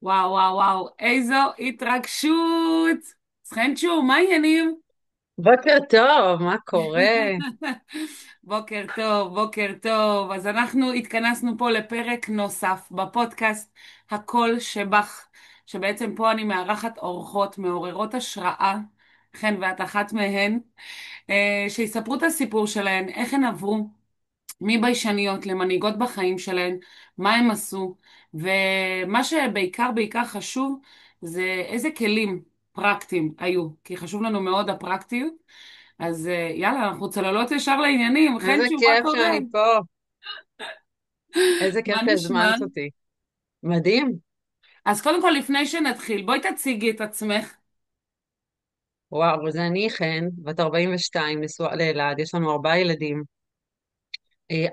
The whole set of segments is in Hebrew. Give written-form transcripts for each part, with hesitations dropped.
וואו, וואו, וואו, איזו התרגשות! סחנצ'ו, מה העניינים? בוקר טוב, מה קורה? בוקר טוב, בוקר טוב. אז אנחנו התכנסנו פה לפרק נוסף בפודקאסט הקול שבך, שבעצם פה אני מארחת אורחות מעוררות השראה, חן ואת אחת מהן, שיספרו את הסיפור שלהן, איך הן עברו מביישניות למנהיגות בחיים שלהן, מה הם עשו, ומה שבעיקר בעיקר חשוב זה איזה כלים פרקטיים היו, כי חשוב לנו מאוד הפרקטיות. אז יאללה, אנחנו צוללות ישר לעניינים. איזה חנצ'ו, מה כיף קורה? שאני פה, איזה מה כיף נשמע? שהזמנת אותי. מדהים. אז קודם כל, לפני שנתחיל, בואי תציגי את עצמך. וואו, זה אני חן, בת 42, נשואה לאלעד, יש לנו 4 ילדים.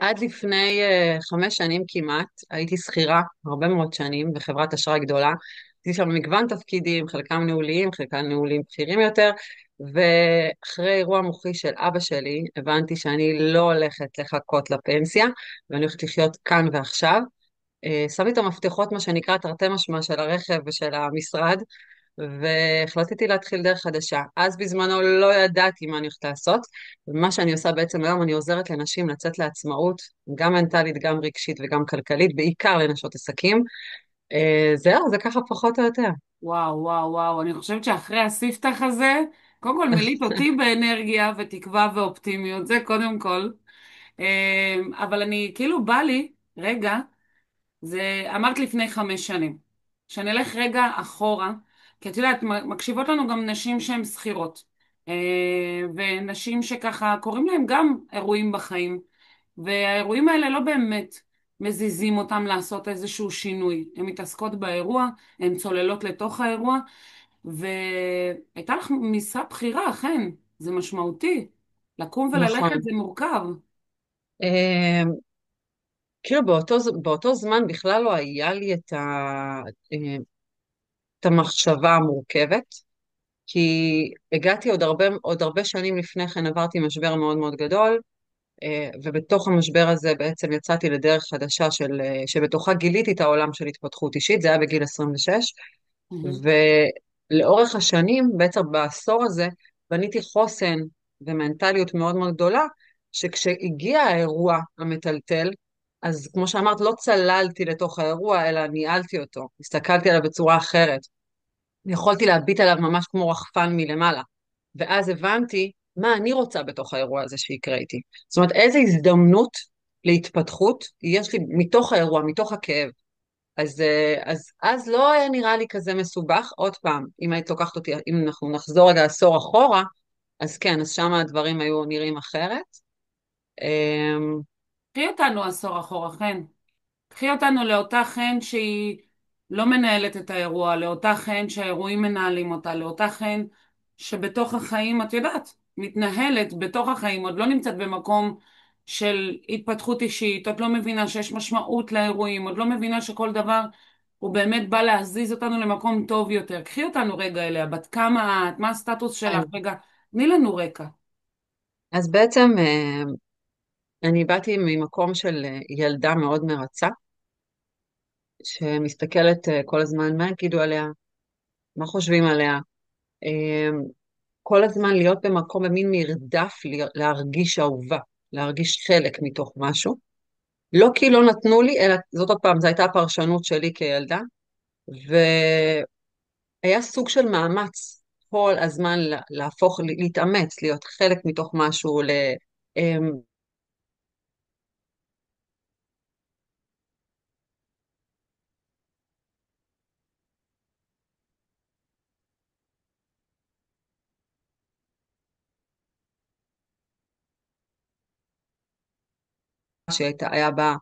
עד לפני 5 שנים כמעט, הייתי שכירה הרבה מאוד שנים בחברת אשראי גדולה. עשיתי שם מגוון תפקידים, חלקם ניהוליים, חלקם ניהוליים בכירים יותר, ואחרי אירוע מוחי של אבא שלי, הבנתי שאני לא הולכת לחכות לפנסיה, ואני הולכת לחיות כאן ועכשיו. שמתי את המפתחות, מה שנקרא, תרתי משמע של הרכב ושל המשרד, והחלטתי להתחיל דרך חדשה. אז בזמנו לא ידעתי מה אני הולכת לעשות, ומה שאני עושה בעצם היום, אני עוזרת לנשים לצאת לעצמאות, גם מנטלית, גם רגשית וגם כלכלית, בעיקר לנשות עסקים. זהו, זה ככה פחות או יותר. וואו, וואו, וואו, אני חושבת שאחרי הספתח הזה, קודם כל מילאת אותי באנרגיה ותקווה ואופטימיות, זה קודם כל. אבל אני, כאילו בא לי, רגע, זה אמרת לפני 5 שנים. שנלך רגע אחורה, כי את יודעת, מקשיבות לנו גם נשים שהן שכירות, ונשים שככה קוראים להם גם אירועים בחיים, והאירועים האלה לא באמת מזיזים אותם לעשות איזשהו שינוי. הן מתעסקות באירוע, הן צוללות לתוך האירוע, והייתה לך משרה בכירה, אכן, זה משמעותי. לקום וללכת נכון. זה מורכב. אה, כאילו באותו זמן בכלל לא היה לי אה, את המחשבה המורכבת, כי הגעתי עוד הרבה שנים לפני כן, עברתי משבר מאוד מאוד גדול, ובתוך המשבר הזה בעצם יצאתי לדרך חדשה שבתוכה גיליתי את העולם של התפתחות אישית, זה היה בגיל 26, מהמם. ולאורך השנים, בעצם בעשור הזה, בניתי חוסן ומנטליות מאוד מאוד גדולה, שכשהגיע האירוע המטלטל, אז כמו שאמרת, לא צללתי לתוך האירוע, אלא ניהלתי אותו, הסתכלתי עליו בצורה אחרת. יכולתי להביט עליו ממש כמו רחפן מלמעלה. ואז הבנתי מה אני רוצה בתוך האירוע הזה שיקרה איתי. זאת אומרת, איזו הזדמנות להתפתחות יש לי מתוך האירוע, מתוך הכאב. אז לא היה נראה לי כזה מסובך. עוד פעם, אם היית לוקחת אותי, אם אנחנו נחזור רגע עשור אחורה, אז כן, אז שם הדברים היו נראים אחרת. אמ, קחי אותנו עשור אחורה, חן. קחי אותנו לאותה חן שהיא לא מנהלת את האירוע, לאותה חן שהאירועים מנהלים אותה, לאותה חן שבתוך החיים, את יודעת, מתנהלת בתוך החיים, עוד לא נמצאת במקום של התפתחות אישית, עוד לא מבינה שיש משמעות לאירועים, עוד לא מבינה שכל דבר הוא באמת בא להזיז אותנו למקום טוב יותר. קחי אותנו רגע אליה, בת כמה את, מה הסטטוס שלך, אז, רגע, תני לנו רקע. אז בעצם אני באתי ממקום של ילדה מאוד מרצה, שמסתכלת כל הזמן מה יגידו עליה, מה חושבים עליה. אמ, כל הזמן להיות במקום, במין מרדף, להרגיש אהובה, להרגיש חלק מתוך משהו. לא כי לא נתנו לי, אלא זאת עוד פעם, זו הייתה הפרשנות שלי כילדה, והיה סוג של מאמץ כל הזמן להפוך, להתאמץ, להיות חלק מתוך משהו, שהיה בה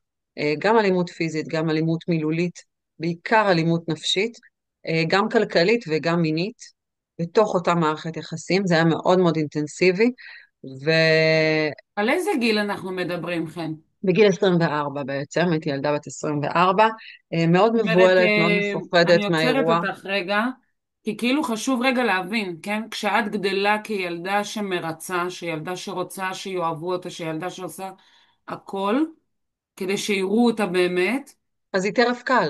גם אלימות פיזית, גם אלימות מילולית, בעיקר אלימות נפשית, גם כלכלית וגם מינית, בתוך אותה מערכת יחסים. זה היה מאוד מאוד אינטנסיבי, על איזה גיל אנחנו מדברים, חן? ובגיל 24 בעצם, הייתי ילדה בת 24, מאוד זאת אומרת, מבוהלת, מאוד אני מפוחדת עוצרת מהאירוע. אותך רגע, כי כאילו חשוב רגע להבין, כן? כשאת גדלה כילדה שמרצה, שילדה שרוצה שיאהבו אותה, שילדה שעושה הכל כדי שיראו אותה באמת, אז היא טרף קל.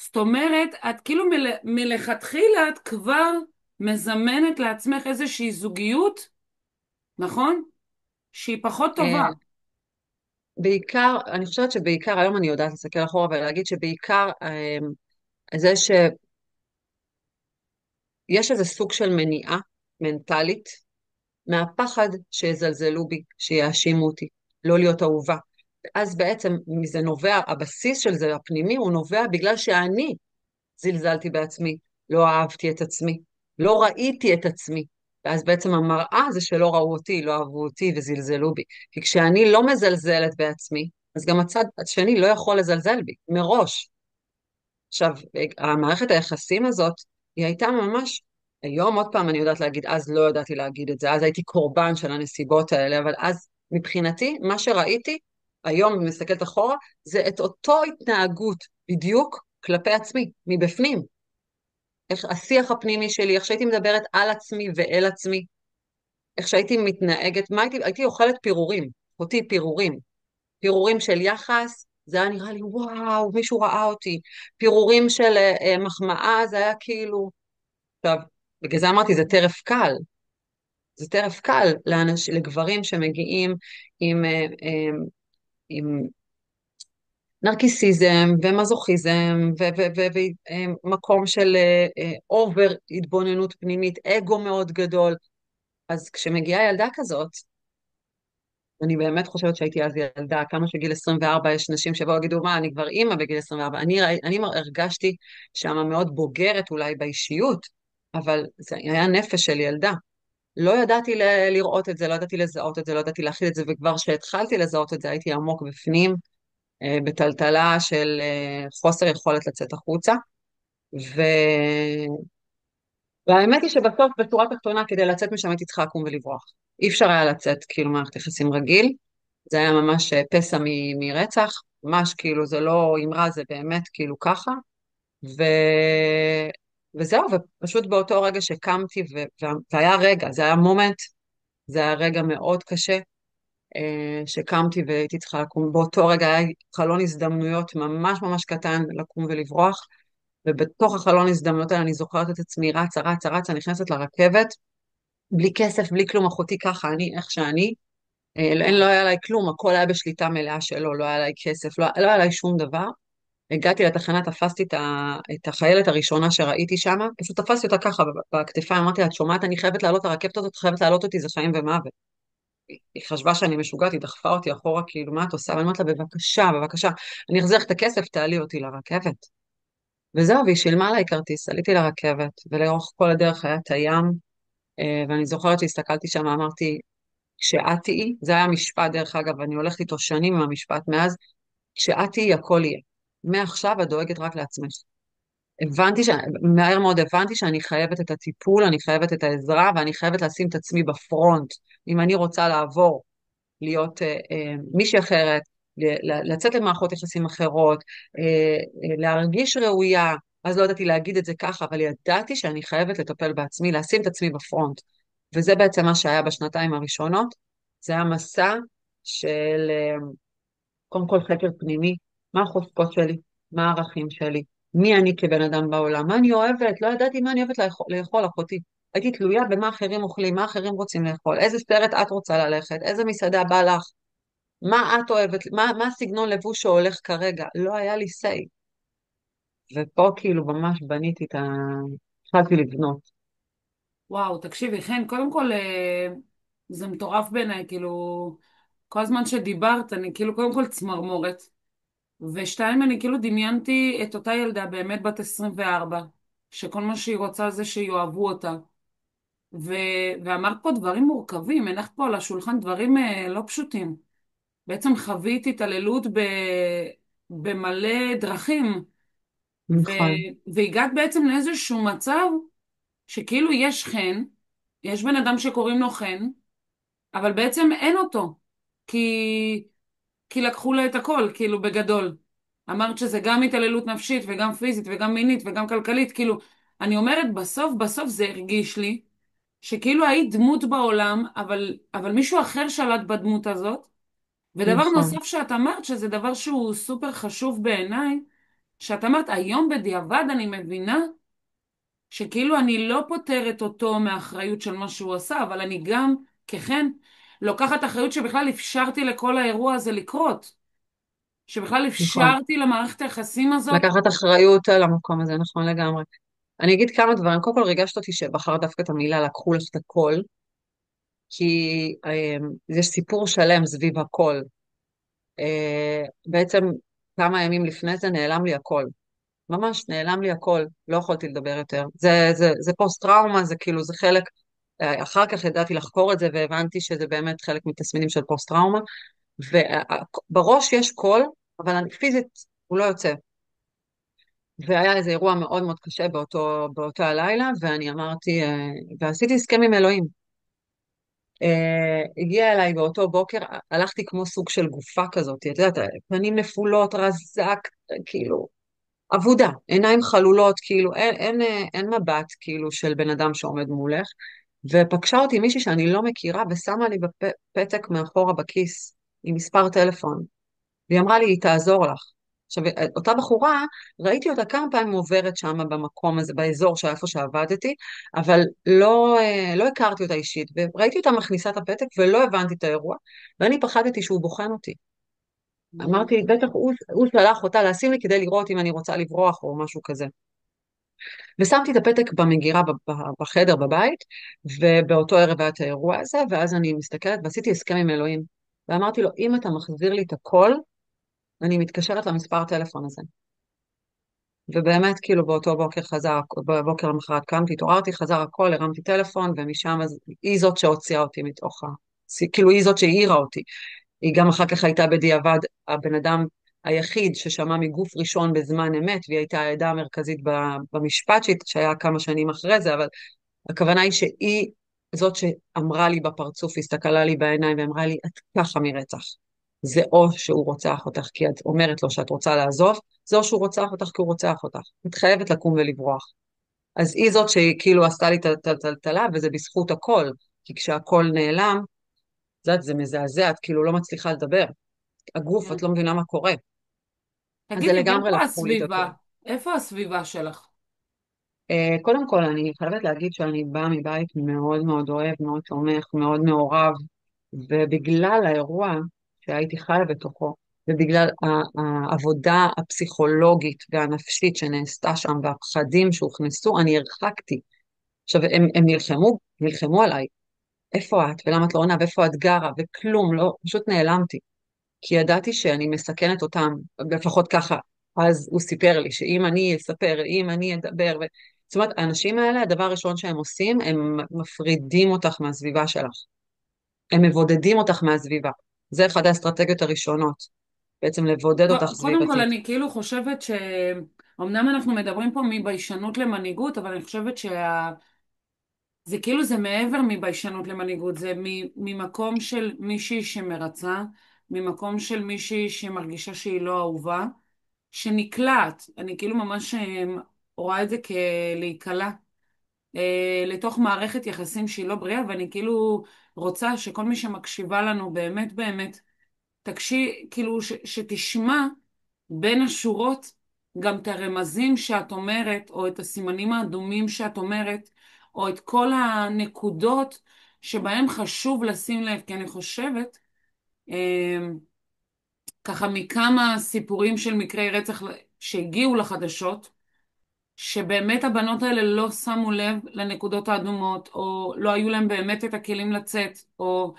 זאת אומרת, את כאילו מלכתחילה את כבר מזמנת לעצמך איזושהי זוגיות, נכון? שהיא פחות טובה. אה, בעיקר, אני חושבת שבעיקר, היום אני יודעת להסתכל אחורה ולהגיד שבעיקר זה שיש איזה סוג של מניעה מנטלית מהפחד שיזלזלו בי, שיאשימו אותי, לא להיות אהובה. אז בעצם מזה נובע, הבסיס של זה, הפנימי, הוא נובע בגלל שאני זלזלתי בעצמי, לא אהבתי את עצמי, לא ראיתי את עצמי. ואז בעצם המראה זה שלא ראו אותי, לא אהבו אותי וזלזלו בי. כי כשאני לא מזלזלת בעצמי, אז גם הצד השני לא יכול לזלזל בי, מראש. עכשיו, המערכת היחסים הזאת, היא הייתה ממש, היום עוד פעם אני יודעת להגיד, אז לא ידעתי להגיד את זה, אז הייתי קורבן של הנסיבות האלה, אבל אז מבחינתי, מה שראיתי, היום, אם מסתכלת אחורה, זה את אותו התנהגות בדיוק כלפי עצמי, מבפנים. איך השיח הפנימי שלי, איך שהייתי מדברת על עצמי ואל עצמי, איך שהייתי מתנהגת, הייתי אוכלת פירורים, אותי פירורים. פירורים של יחס, זה היה נראה לי, וואו, מישהו ראה אותי. פירורים של מחמאה, זה היה כאילו... עכשיו, בגלל זה אמרתי, זה טרף קל. זה טרף קל לגברים שמגיעים עם, עם נרקיסיזם ומזוכיזם ומקום של אובר התבוננות פנימית, אגו מאוד גדול. אז כשמגיעה ילדה כזאת, אני באמת חושבת שהייתי אז ילדה, כמה שגיל 24 יש נשים שבאו יגידו, מה, אני כבר אימא בגיל 24. אני הרגשתי שמה מאוד בוגרת אולי באישיות, אבל זה היה נפש של ילדה. לא ידעתי לראות את זה, לא ידעתי לזהות את זה, לא ידעתי להכיל את זה, וכבר כשהתחלתי לזהות את זה הייתי עמוק בפנים, בטלטלה של חוסר יכולת לצאת החוצה. ו... והאמת היא שבסוף, בשורה התחתונה, כדי לצאת משם הייתי צריכה לקום ולברוח. אי אפשר היה לצאת כאילו מערכת יחסים רגיל, זה היה ממש פסע מרצח, ממש כאילו זה לא אמרה, זה באמת כאילו ככה, ו... וזהו, ופשוט באותו רגע שקמתי, והיה רגע, זה היה מומנט, זה היה רגע מאוד קשה, שקמתי והייתי צריכה לקום, באותו רגע היה חלון הזדמנויות ממש ממש קטן לקום ולברוח, ובתוך החלון הזדמנויות האלה אני זוכרת את עצמי רצה, רצה, רצה, נכנסת לרכבת, בלי כסף, בלי כלום, אחותי ככה, אני איך שאני, אין, לא היה עליי כלום, הכל היה בשליטה מלאה שלו, לא היה עליי כסף, לא היה עליי שום דבר. הגעתי לתחנה, תפסתי את החיילת הראשונה שראיתי שם, פשוט תפסתי אותה ככה בכתפיים, אמרתי לה, את שומעת, אני חייבת לעלות לרכבת הזאת, את חייבת לעלות אותי, זה חיים ומוות. היא חשבה שאני משוגעת, היא דחפה אותי אחורה, כאילו, מה את עושה? ואני אומרת לה, בבקשה, בבקשה, אני אחזיר לך את הכסף, תעלי אותי לרכבת. וזהו, והיא שילמה עליי כרטיס, עליתי לרכבת, ולאורך כל הדרך היה את הים, ואני זוכרת שהסתכלתי שם, אמרתי, כשאת תהיי, זה היה משפט דרך אגב, אני הולכת איתו שנים עם המשפט מאז, כשאת תהיי הכל יהיה. מעכשיו את דואגת רק לעצמך. מהר מאוד הבנתי שאני חייבת את הטיפול, אני חייבת את העזרה, ואני חייבת לשים את עצמי בפרונט. אם אני רוצה לעבור, להיות מישהי אחרת, לצאת למערכות יחסים אחרות, להרגיש ראויה, אז לא ידעתי להגיד את זה ככה, אבל ידעתי שאני חייבת לטפל בעצמי, לשים את עצמי בפרונט. וזה בעצם מה שהיה בשנתיים הראשונות. זה היה מסע של קודם כל חקר פנימי, מה החוזקות שלי, מה הערכים שלי, מי אני כבן אדם בעולם, מה אני אוהבת, לא ידעתי מה אני אוהבת לאכול, אחותי. הייתי תלויה במה אחרים אוכלים, מה אחרים רוצים לאכול, איזה סרט את רוצה ללכת, איזה מסעדה בא לך, מה את אוהבת, מה הסגנון לבוש שהולך כרגע, לא היה לי say. ופה כאילו ממש בניתי התחלתי לבנות. וואו, תקשיבי, חן, קודם כל, זה מטורף בעיניי, כאילו, כל הזמן שדיברת, אני כאילו, קודם כל צמרמורת, ושתיים, אני כאילו דמיינתי את אותה ילדה באמת בת 24, שכל מה שהיא רוצה זה שיאהבו אותה. ו... ואמרת פה דברים מורכבים, הנחת פה על השולחן דברים לא פשוטים. בעצם חווית התעללות במלא דרכים, ו... נכון, והגעת בעצם לאיזשהו מצב שכאילו יש חן, יש בן אדם שקוראים לו חן, אבל בעצם אין אותו, כי, כי לקחו לה את הכל, כאילו בגדול. אמרת שזה גם התעללות נפשית וגם פיזית וגם מינית וגם כלכלית, כאילו, אני אומרת, בסוף זה הרגיש לי שכאילו היית דמות בעולם, אבל מישהו אחר שלט בדמות הזאת. ודבר נכון, נוסף שאת אמרת, שזה דבר שהוא סופר חשוב בעיניי, שאת אמרת, היום בדיעבד אני מבינה שכאילו אני לא פוטרת אותו מהאחריות של מה שהוא עשה, אבל אני גם, ככן, לוקחת אחריות שבכלל אפשרתי לכל האירוע הזה לקרות. שבכלל נכון. אפשרתי למערכת היחסים הזאת. לקחת אחריות על המקום הזה, נכון לגמרי. אני אגיד כמה דברים. קודם כל ריגשת אותי שבחרת דווקא את המילה לקחו לך את הכל, כי יש סיפור שלם סביב הכל. בעצם כמה ימים לפני זה נעלם לי הכל. ממש נעלם לי הכל, לא יכולתי לדבר יותר. זה פוסט-טראומה, זה כאילו, זה חלק, אחר כך ידעתי לחקור את זה והבנתי שזה באמת חלק מתסמינים של פוסט-טראומה, ובראש יש קול, אבל פיזית הוא לא יוצא. והיה איזה אירוע מאוד מאוד קשה באותו הלילה, ואני אמרתי, ועשיתי הסכם עם אלוהים. הגיע אליי באותו בוקר, הלכתי כמו סוג של גופה כזאת, את יודעת, פנים נפולות, רזק, כאילו, אבודה, עיניים חלולות, כאילו, אין מבט, כאילו, של בן אדם שעומד מולך, ופגשה אותי מישהי שאני לא מכירה, ושמה לי בפתק מאחורה בכיס, עם מספר טלפון. והיא אמרה לי, היא תעזור לך. עכשיו, אותה בחורה, ראיתי אותה כמה פעמים עוברת שם במקום הזה, באזור איפה שעבדתי, אבל לא הכרתי אותה אישית, וראיתי אותה מכניסה את הפתק ולא הבנתי את האירוע, ואני פחדתי שהוא בוחן אותי. אמרתי, בטח הוא שלח אותה לשים לי כדי לראות אם אני רוצה לברוח או משהו כזה. ושמתי את הפתק במגירה בחדר בבית, ובאותו ערב היה את האירוע הזה, ואז אני מסתכלת ועשיתי הסכם עם אלוהים. ואמרתי לו, אם אתה מחזיר לי את הכל, אני מתקשרת למספר טלפון הזה. ובאמת, כאילו, באותו בוקר חזר, בבוקר למחרת קמתי, התעוררתי, חזר הכל, הרמתי טלפון, ומשם היא זאת שהוציאה אותי מתוך כאילו, היא זאת שהעירה אותי. היא גם אחר כך הייתה בדיעבד הבן אדם היחיד ששמע מגוף ראשון בזמן אמת, והיא הייתה העדה המרכזית במשפט שהיה כמה שנים אחרי זה, אבל הכוונה היא שהיא זאת שאמרה לי בפרצוף, הסתכלה לי בעיניים ואמרה לי, את ככה מרצח. זה או שהוא רוצח אותך כי את אומרת לו שאת רוצה לעזוב, זה או שהוא רוצח אותך כי הוא רוצח אותך. את חייבת לקום ולברוח. אז היא זאת שהיא כאילו עשתה לי את הטלטלה, וזה בזכות הכל. כי כשהכל נעלם, את יודעת, זה מזעזע, את כאילו לא מצליחה לדבר. הגוף, את לא מבינה מה קורה. אז זה תגידי, לגמרי ואיפה לקחו לי את הכל. הסביבה? איפה הסביבה שלך? קודם כל, אני חייבת להגיד שאני באה מבית מאוד מאוד אוהב, מאוד תומך, מאוד מעורב, ובגלל האירוע שהייתי חיה בתוכו, ובגלל העבודה הפסיכולוגית והנפשית שנעשתה שם, והפחדים שהוכנסו, אני הרחקתי. עכשיו, הם נלחמו עליי. איפה את? ולמה את לא עונה? ואיפה את גרה? וכלום, לא, פשוט נעלמתי. כי ידעתי שאני מסכנת אותם, לפחות ככה. אז הוא סיפר לי שאם אני אספר, אם אני אדבר, זאת אומרת, האנשים האלה, הדבר הראשון שהם עושים, הם מפרידים אותך מהסביבה שלך. הם מבודדים אותך מהסביבה. זה אחד האסטרטגיות הראשונות, בעצם לבודד אותך קודם כל, סביבתית. אני כאילו חושבת אמנם אנחנו מדברים פה מביישנות למנהיגות, אבל אני חושבת זה כאילו זה מעבר מביישנות למנהיגות, זה ממקום של מישהי שמרצה, ממקום של מישהי שמרגישה שהיא לא אהובה, שנקלעת, אני כאילו ממש רואה את זה כלהיקלע לתוך מערכת יחסים שהיא לא בריאה, ואני כאילו רוצה שכל מי שמקשיבה לנו באמת באמת, כאילו שתשמע בין השורות גם את הרמזים שאת אומרת, או את הסימנים האדומים שאת אומרת, או את כל הנקודות שבהן חשוב לשים לב, כי אני חושבת, אה, ככה מכמה סיפורים של מקרי רצח שהגיעו לחדשות, שבאמת הבנות האלה לא שמו לב לנקודות האדומות, או לא היו להם באמת את הכלים לצאת, או...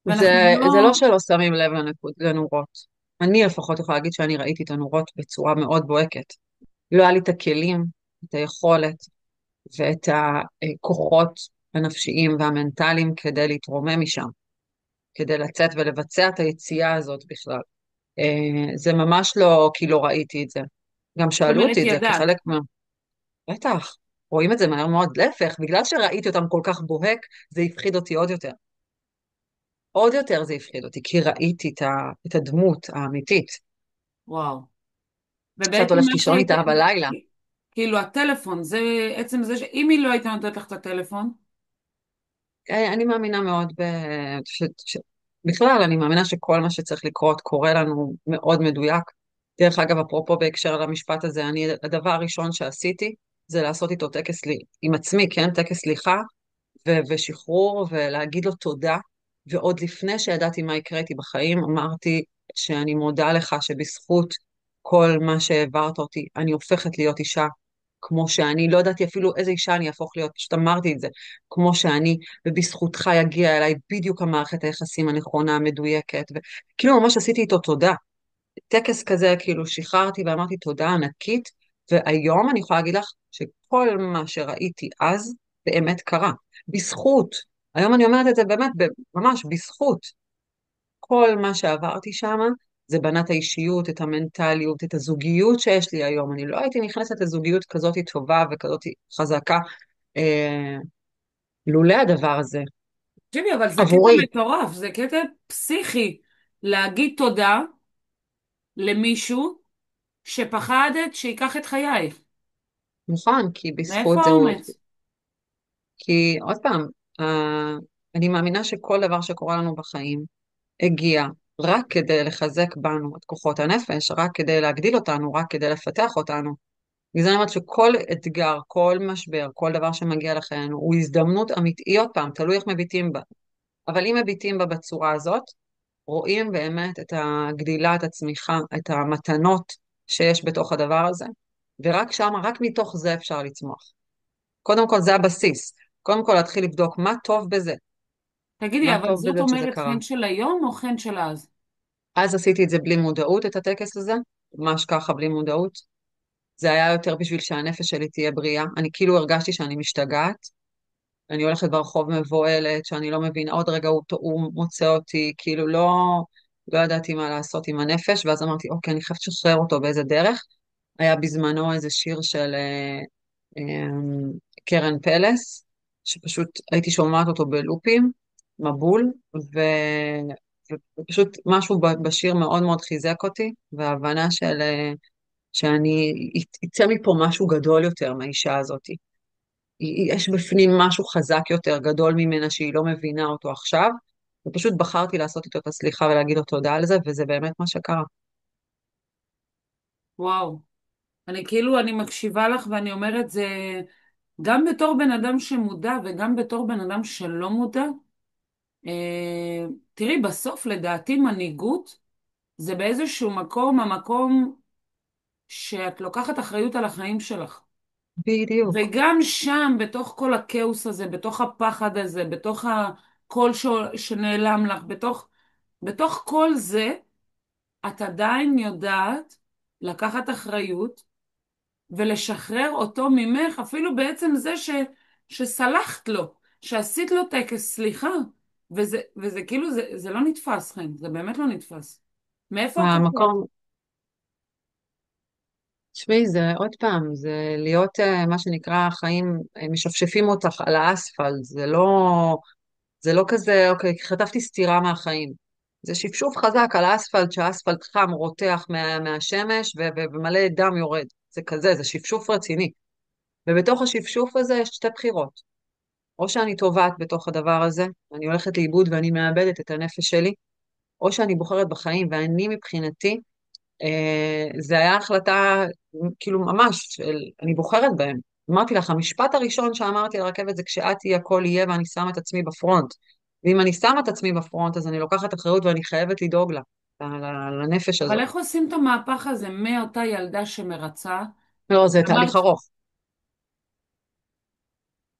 ואנחנו זה לא... לא שלא שמים לב לנורות. אני לפחות יכולה להגיד שאני ראיתי את הנורות בצורה מאוד בוהקת. לא היה לי את הכלים, את היכולת ואת הכוחות הנפשיים והמנטליים כדי להתרומם משם, כדי לצאת ולבצע את היציאה הזאת בכלל. זה ממש לא כי לא ראיתי את זה. גם זאת שאלו אומרת, אותי את זה ידעת. כחלק בטח, רואים את זה מהר מאוד. להפך, בגלל שראיתי אותם כל כך בוהק, זה הפחיד אותי עוד יותר. עוד יותר זה הפחיד אותי, כי ראיתי את הדמות האמיתית, וואו. שאת ובעצם מה הולכת לישון שהיית... איתה בלילה. כאילו, הטלפון, זה עצם זה שאם היא לא הייתה נותנת לך את הטלפון, אני מאמינה מאוד בכלל, אני מאמינה שכל מה שצריך לקרות קורה לנו מאוד מדויק. דרך אגב, אפרופו בהקשר למשפט הזה, הדבר הראשון שעשיתי זה לעשות איתו טקס עם עצמי, כן? טקס סליחה ושחרור, ולהגיד לו תודה. ועוד לפני שידעתי מה יקרה איתי בחיים, אמרתי שאני מודה לך שבזכות כל מה שהעברת אותי, אני הופכת להיות אישה כמו שאני. לא ידעתי אפילו איזה אישה אני אהפוך להיות, פשוט אמרתי את זה, כמו שאני, ובזכותך יגיע אליי בדיוק המערכת היחסים הנכונה, המדויקת, וכאילו ממש עשיתי איתו תודה. טקס כזה, כאילו שחררתי ואמרתי תודה ענקית, והיום אני יכולה להגיד לך שכל מה שראיתי אז באמת קרה, בזכות. היום אני אומרת את זה באמת, ממש בזכות. כל מה שעברתי שם, זה בנה את האישיות, את המנטליות, את הזוגיות שיש לי היום. אני לא הייתי נכנסת לזוגיות כזאת טובה וכזאת חזקה, אה, לולא הדבר הזה, תקשיבי, אבל זה קטע עבורי. מטורף, זה קטע פסיכי להגיד תודה למישהו שפחדת שייקח את חייך. נכון, כי מאיפה בזכות זהו, האומץ? כי עוד פעם, אני מאמינה שכל דבר שקורה לנו בחיים, הגיע רק כדי לחזק בנו את כוחות הנפש, רק כדי להגדיל אותנו, רק כדי לפתח אותנו. בגלל זה אני אומרת שכל אתגר, כל משבר, כל דבר שמגיע לחיינו, הוא הזדמנות אמיתית, עוד פעם, תלוי איך מביטים בה. אבל אם מביטים בה בצורה הזאת, רואים באמת את הגדילה, את הצמיחה, את המתנות שיש בתוך הדבר הזה, ורק שם, רק מתוך זה אפשר לצמוח. קודם כל, זה הבסיס. קודם כל, להתחיל לבדוק מה טוב בזה. תגידי, מה אבל טוב זאת בזה שזה אומרת קרה. חן של היום או חן של אז? אז עשיתי את זה בלי מודעות, את הטקס הזה, ממש ככה, בלי מודעות. זה היה יותר בשביל שהנפש שלי תהיה בריאה. אני כאילו הרגשתי שאני משתגעת. אני הולכת ברחוב מבוהלת, שאני לא מבינה, עוד רגע הוא מוצא אותי, כאילו לא ידעתי מה לעשות עם הנפש, ואז אמרתי, אוקיי, אני חייבת לשחרר אותו באיזה דרך. היה בזמנו איזה שיר של קרן פלס, שפשוט הייתי שומעת אותו בלופים, מבול, ו... ופשוט משהו בשיר מאוד מאוד חיזק אותי, וההבנה שאני, יצא מפה משהו גדול יותר מהאישה הזאת. יש בפנים משהו חזק יותר, גדול ממנה, שהיא לא מבינה אותו עכשיו, ופשוט בחרתי לעשות איתו את הסליחה ולהגיד לו תודה על זה, וזה באמת מה שקרה. וואו. אני כאילו, אני מקשיבה לך ואני אומרת, זה גם בתור בן אדם שמודע וגם בתור בן אדם שלא מודע. תראי, בסוף לדעתי מנהיגות זה באיזשהו מקום, המקום שאת לוקחת אחריות על החיים שלך. בדיוק. וגם שם, בתוך כל הכאוס הזה, בתוך הפחד הזה, בתוך הקול שנעלם לך, בתוך כל זה, את עדיין יודעת לקחת אחריות ולשחרר אותו ממך, אפילו בעצם זה שסלחת לו, שעשית לו טקס סליחה. וזה כאילו, זה לא נתפס, חן, זה באמת לא נתפס. מאיפה הכוחות? המקום, תשמעי, זה עוד פעם, זה להיות מה שנקרא חיים, משפשפים אותך על האספלט, זה לא כזה, אוקיי, חטפתי סטירה מהחיים. זה שפשוף חזק על האספלט, שהאספלט חם, רותח מהשמש, ומלא דם יורד. זה כזה, זה שפשוף רציני. ובתוך השפשוף הזה יש שתי בחירות. או שאני טובעת בתוך הדבר הזה, אני הולכת לאיבוד ואני מאבדת את הנפש שלי, או שאני בוחרת בחיים, ואני מבחינתי, זה היה החלטה, כאילו ממש, אני בוחרת בהם. אמרתי לך, המשפט הראשון שאמרתי על הרכבת זה כשאת תהיי הכל יהיה ואני שמה את עצמי בפרונט. ואם אני שמה את עצמי בפרונט, אז אני לוקחת אחריות ואני חייבת לדאוג לה, לנפש אבל הזאת. איך עושים את המהפך הזה מאותה ילדה שמרצה? לא, זה אמרת, תהליך ארוך,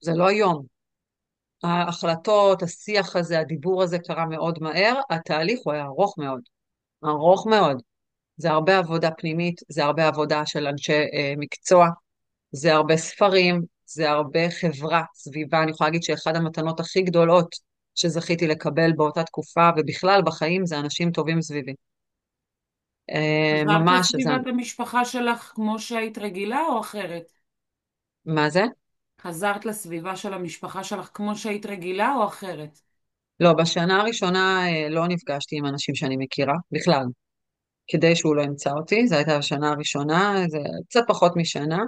זה לא היום. ההחלטות, השיח הזה, הדיבור הזה קרה מאוד מהר, התהליך הוא היה ארוך מאוד, ארוך מאוד. זה הרבה עבודה פנימית, זה הרבה עבודה של אנשי מקצוע, זה הרבה ספרים, זה הרבה חברה, סביבה. אני יכולה להגיד שאחד המתנות הכי גדולות שזכיתי לקבל באותה תקופה, ובכלל בחיים, זה אנשים טובים סביבי. חזרת ממש, זה, לסביבת המשפחה שלך כמו שהיית רגילה או אחרת? מה זה? חזרת לסביבה של המשפחה שלך כמו שהיית רגילה או אחרת? לא, בשנה הראשונה לא נפגשתי עם אנשים שאני מכירה, בכלל, כדי שהוא לא ימצא אותי, זו הייתה השנה הראשונה, זה קצת פחות משנה.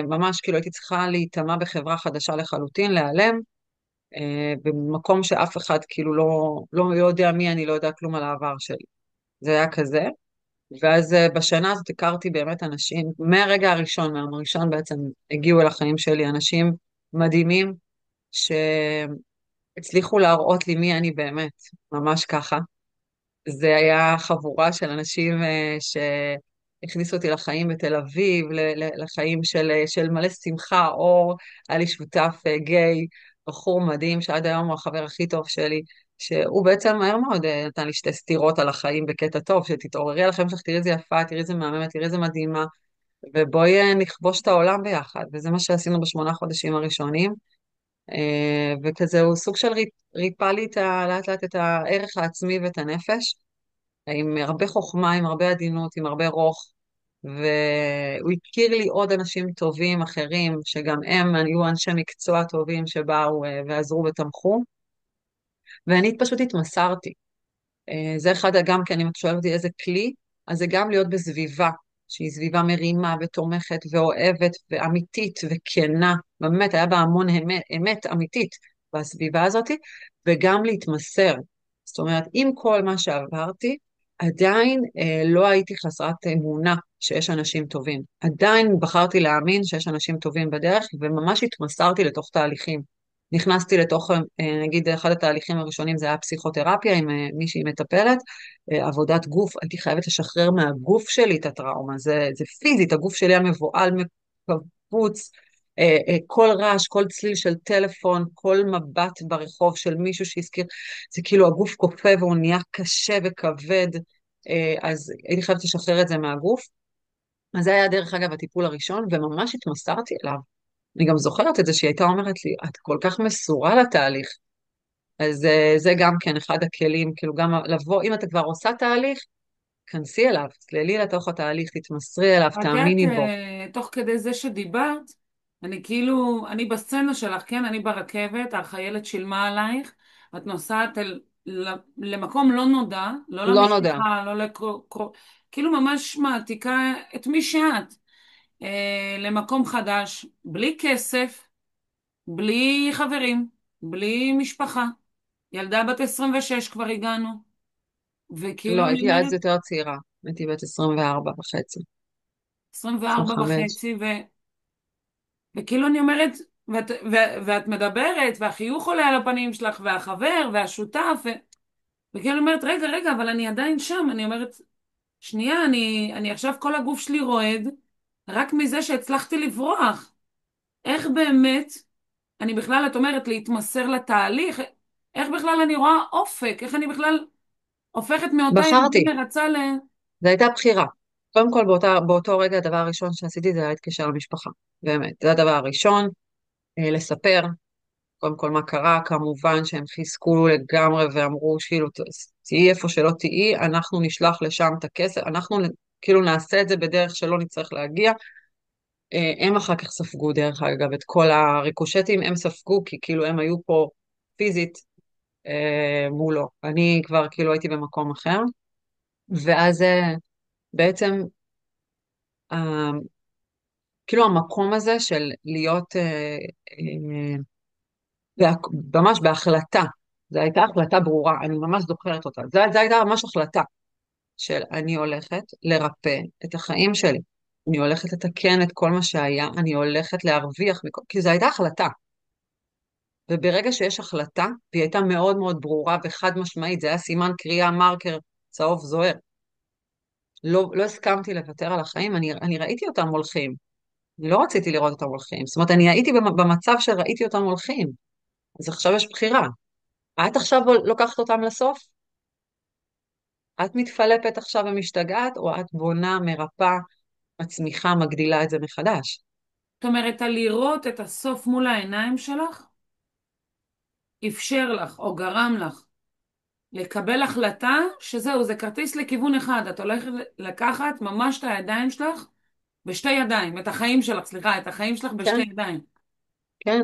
ממש כאילו הייתי צריכה להיטמע בחברה חדשה לחלוטין, להיעלם, במקום שאף אחד כאילו לא יודע מי אני, לא יודע כלום על העבר שלי. זה היה כזה. ואז בשנה הזאת הכרתי באמת אנשים, מהרגע הראשון, מהיום הראשון בעצם הגיעו אל החיים שלי אנשים מדהימים שהצליחו להראות לי מי אני באמת, ממש ככה. זה היה חבורה של אנשים שהכניסו אותי לחיים בתל אביב, לחיים של מלא שמחה, אור. היה לי שותף גיי, בחור מדהים, שעד היום הוא החבר הכי טוב שלי, שהוא בעצם מהר מאוד נתן לי שתי סטירות על החיים בקטע טוב, שתתעוררי על החיים שלך, תראי איזה יפה, תראי איזה מהממת, תראי איזה מדהימה, ובואי נכבוש את העולם ביחד. וזה מה שעשינו בשמונה חודשים הראשונים. וכזה הוא סוג של ריפא לי לאט לאט את הערך העצמי ואת הנפש. עם הרבה חוכמה, עם הרבה עדינות, עם הרבה רוך, והוא הכיר לי עוד אנשים טובים אחרים, שגם הם היו אנשי מקצוע טובים שבאו ועזרו ותמכו, ואני פשוט התמסרתי. זה אחד, גם כן, אם את שואלת אותי איזה כלי, אז זה גם להיות בסביבה, שהיא סביבה מרימה ותומכת ואוהבת ואמיתית וכנה, באמת היה בה המון אמת, אמת אמיתית בסביבה הזאת, וגם להתמסר. זאת אומרת, עם כל מה שעברתי, עדיין לא הייתי חסרת אמונה שיש אנשים טובים. עדיין בחרתי להאמין שיש אנשים טובים בדרך, וממש התמסרתי לתוך תהליכים. נכנסתי לתוך, נגיד, אחד התהליכים הראשונים זה היה פסיכותרפיה עם מישהי מטפלת, עבודת גוף, הייתי חייבת לשחרר מהגוף שלי את הטראומה, זה פיזית, הגוף שלי היה מבוהל, מקבוץ, כל רעש, כל צליל של טלפון, כל מבט ברחוב של מישהו שהזכיר, זה כאילו הגוף כופה והוא נהיה קשה וכבד, אז הייתי חייבת לשחרר את זה מהגוף. אז זה היה דרך אגב הטיפול הראשון, וממש התמסרתי אליו. אני גם זוכרת את זה שהיא הייתה אומרת לי, את כל כך מסורה לתהליך. אז זה גם כן אחד הכלים, כאילו גם לבוא, אם אתה כבר עושה תהליך, כנסי אליו, צללי לתוך התהליך, תתמסרי אליו, את יודעת, תאמיני בו. תוך כדי זה שדיברת, אני כאילו, אני בסצנה שלך, כן? אני ברכבת, החיילת שילמה עלייך, את נוסעת למקום לא נודע, לא לא נודע. למשפחה, לא כאילו ממש מעתיקה את מי שאת, למקום חדש, בלי כסף, בלי חברים, בלי משפחה. ילדה בת 26 כבר הגענו, וכאילו לא, אני הייתי אז אומרת, יותר צעירה, הייתי בת 24 וחצי, 24 25. וחצי, וכאילו אני אומרת, ואת מדברת, והחיוך עולה על הפנים שלך, והחבר, והשותף, וכאילו אני אומרת, רגע, רגע, אבל אני עדיין שם. אני אומרת, שנייה, אני עכשיו כל הגוף שלי רועד, רק מזה שהצלחתי לברוח. איך באמת, אני בכלל, את אומרת, להתמסר לתהליך, איך בכלל אני רואה אופק, איך אני בכלל הופכת מאותה ילדה בחרתי, מרצה זו הייתה בחירה. קודם כל, באותו רגע, הדבר הראשון שעשיתי זה היה להתקשר למשפחה. באמת, זה הדבר הראשון, לספר, קודם כל מה קרה, כמובן שהם חיזקו לגמרי ואמרו כאילו תהיי איפה שלא תהיי, אנחנו נשלח לשם את הכסף, אנחנו כאילו נעשה את זה בדרך שלא נצטרך להגיע. הם אחר כך ספגו דרך אגב את כל הריקושטים, הם ספגו כי כאילו הם היו פה פיזית מולו. אני כבר כאילו הייתי במקום אחר, ואז בעצם אה, כאילו המקום הזה של להיות ממש בהחלטה, זו הייתה החלטה ברורה, אני ממש זוכרת אותה, זו הייתה ממש החלטה של אני הולכת לרפא את החיים שלי, אני הולכת לתקן את כל מה שהיה, אני הולכת להרוויח, כי זו הייתה החלטה, וברגע שיש החלטה, והיא הייתה מאוד מאוד ברורה וחד משמעית, זה היה סימן קריאה מרקר צהוב זוהר, לא הסכמתי לוותר על החיים, אני ראיתי אותם הולכים, אני לא רציתי לראות אותם הולכים, זאת אומרת, אני הייתי במצב שראיתי אותם הולכים, אז עכשיו יש בחירה. את עכשיו לוקחת אותם לסוף? את מתפלפת עכשיו ומשתגעת, או את בונה, מרפאה, מצמיחה, מגדילה את זה מחדש? זאת אומרת, על לראות את הסוף מול העיניים שלך, אפשר לך או גרם לך לקבל החלטה שזהו, זה כרטיס לכיוון אחד. את הולכת לקחת ממש את הידיים שלך בשתי ידיים, את החיים שלך, סליחה, את החיים שלך בשתי כן, ידיים. כן,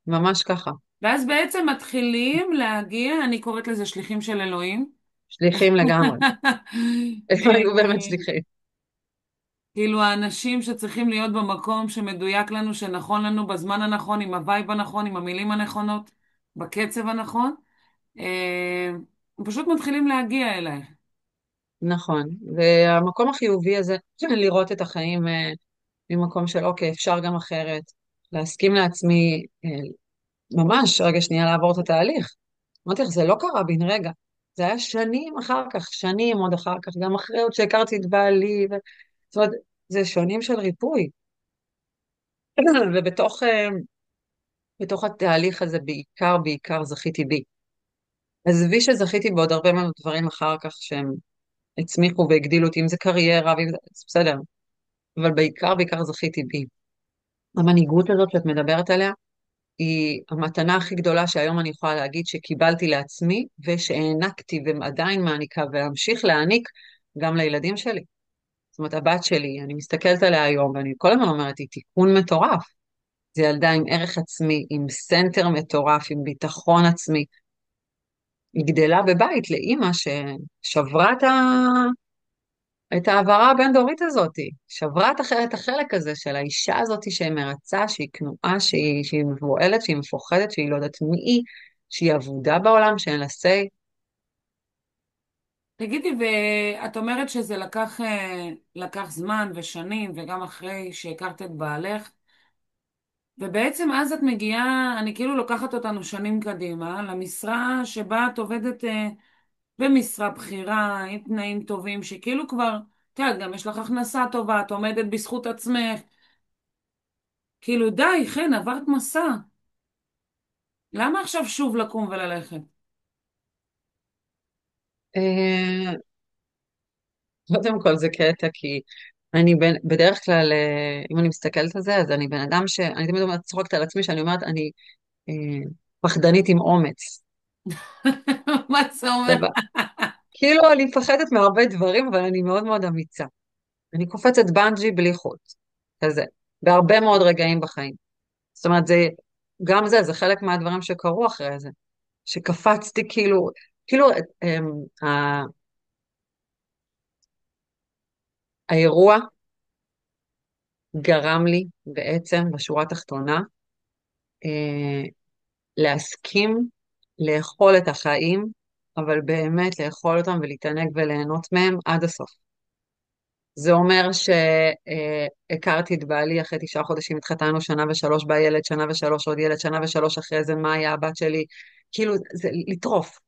ממש ככה. ואז בעצם מתחילים להגיע, אני קוראת לזה שליחים של אלוהים. שליחים לגמרי. הם היו באמת אה, שליחים. כאילו האנשים שצריכים להיות במקום שמדויק לנו, שנכון לנו בזמן הנכון, עם הווייב הנכון, עם המילים הנכונות, בקצב הנכון, הם פשוט מתחילים להגיע אלייך. נכון. והמקום החיובי הזה, לראות את החיים ממקום של אוקיי, אפשר גם אחרת, להסכים לעצמי, ממש רגע שנייה לעבור את התהליך. אמרתי לך, זה לא קרה בן רגע. זה היה שנים אחר כך, שנים עוד אחר כך, גם אחרי עוד שהכרתי את בעלי. זאת אומרת, זה שנים של ריפוי. ובתוך בתוך התהליך הזה בעיקר זכיתי בי. עזבי שזכיתי בעוד הרבה מאוד דברים אחר כך שהם הצמיחו והגדילו אותי, אם זה קריירה, ואם זה, זה בסדר, אבל בעיקר זכיתי בי. המנהיגות הזאת שאת מדברת עליה, היא המתנה הכי גדולה שהיום אני יכולה להגיד שקיבלתי לעצמי, ושהענקתי ועדיין מעניקה, ואמשיך להעניק גם לילדים שלי. זאת אומרת, הבת שלי, אני מסתכלת עליה היום, ואני כל הזמן אומרת, היא תיקון מטורף. זו ילדה עם ערך עצמי, עם סנטר מטורף, עם ביטחון עצמי. היא גדלה בבית לאימא ששברה את העברה הבין-דורית הזאת, שברה את החלק הזה של האישה הזאת שמרצה, שהיא כנועה, שהיא מבוהלת, שהיא מפוחדת, שהיא לא יודעת מי היא, שהיא אבודה בעולם, שאין לה say. תגידי, ואת אומרת שזה לקח זמן ושנים, וגם אחרי שהכרת את בעלך, ובעצם אז את מגיעה, אני כאילו לוקחת אותנו שנים קדימה, למשרה שבה את עובדת במשרה בכירה, עם תנאים טובים, שכאילו כבר, את יודעת, גם יש לך הכנסה טובה, את עומדת בזכות עצמך, כאילו די, חן, עברת מסע. למה עכשיו שוב לקום וללכת? אה, קודם כל זה קטע, כי בדרך כלל, אם אני מסתכלת על זה, אז אני בן אדם אני תמיד אומרת, צוחקת על עצמי, שאני אומרת, אני אה, פחדנית עם אומץ. מה זה אומר? כאילו אני מפחדת מהרבה דברים, אבל אני מאוד מאוד אמיצה. אני קופצת בנג'י בלי חוט, כזה, בהרבה מאוד רגעים בחיים. זאת אומרת, גם זה חלק מהדברים שקרו אחרי זה, שקפצתי כאילו, אמ, ה- האירוע גרם לי בעצם, בשורה התחתונה, אה, להסכים לאכול את החיים, אבל באמת לאכול אותם ולהתענג וליהנות מהם עד הסוף. זה אומר שהכרתי את בעלי אחרי 9 חודשים, התחתנו שנה ו3, בא ילד, שנה ו3, עוד ילד, שנה ו3 אחרי זה, מאיה, הבת שלי, כאילו, זה לטרוף.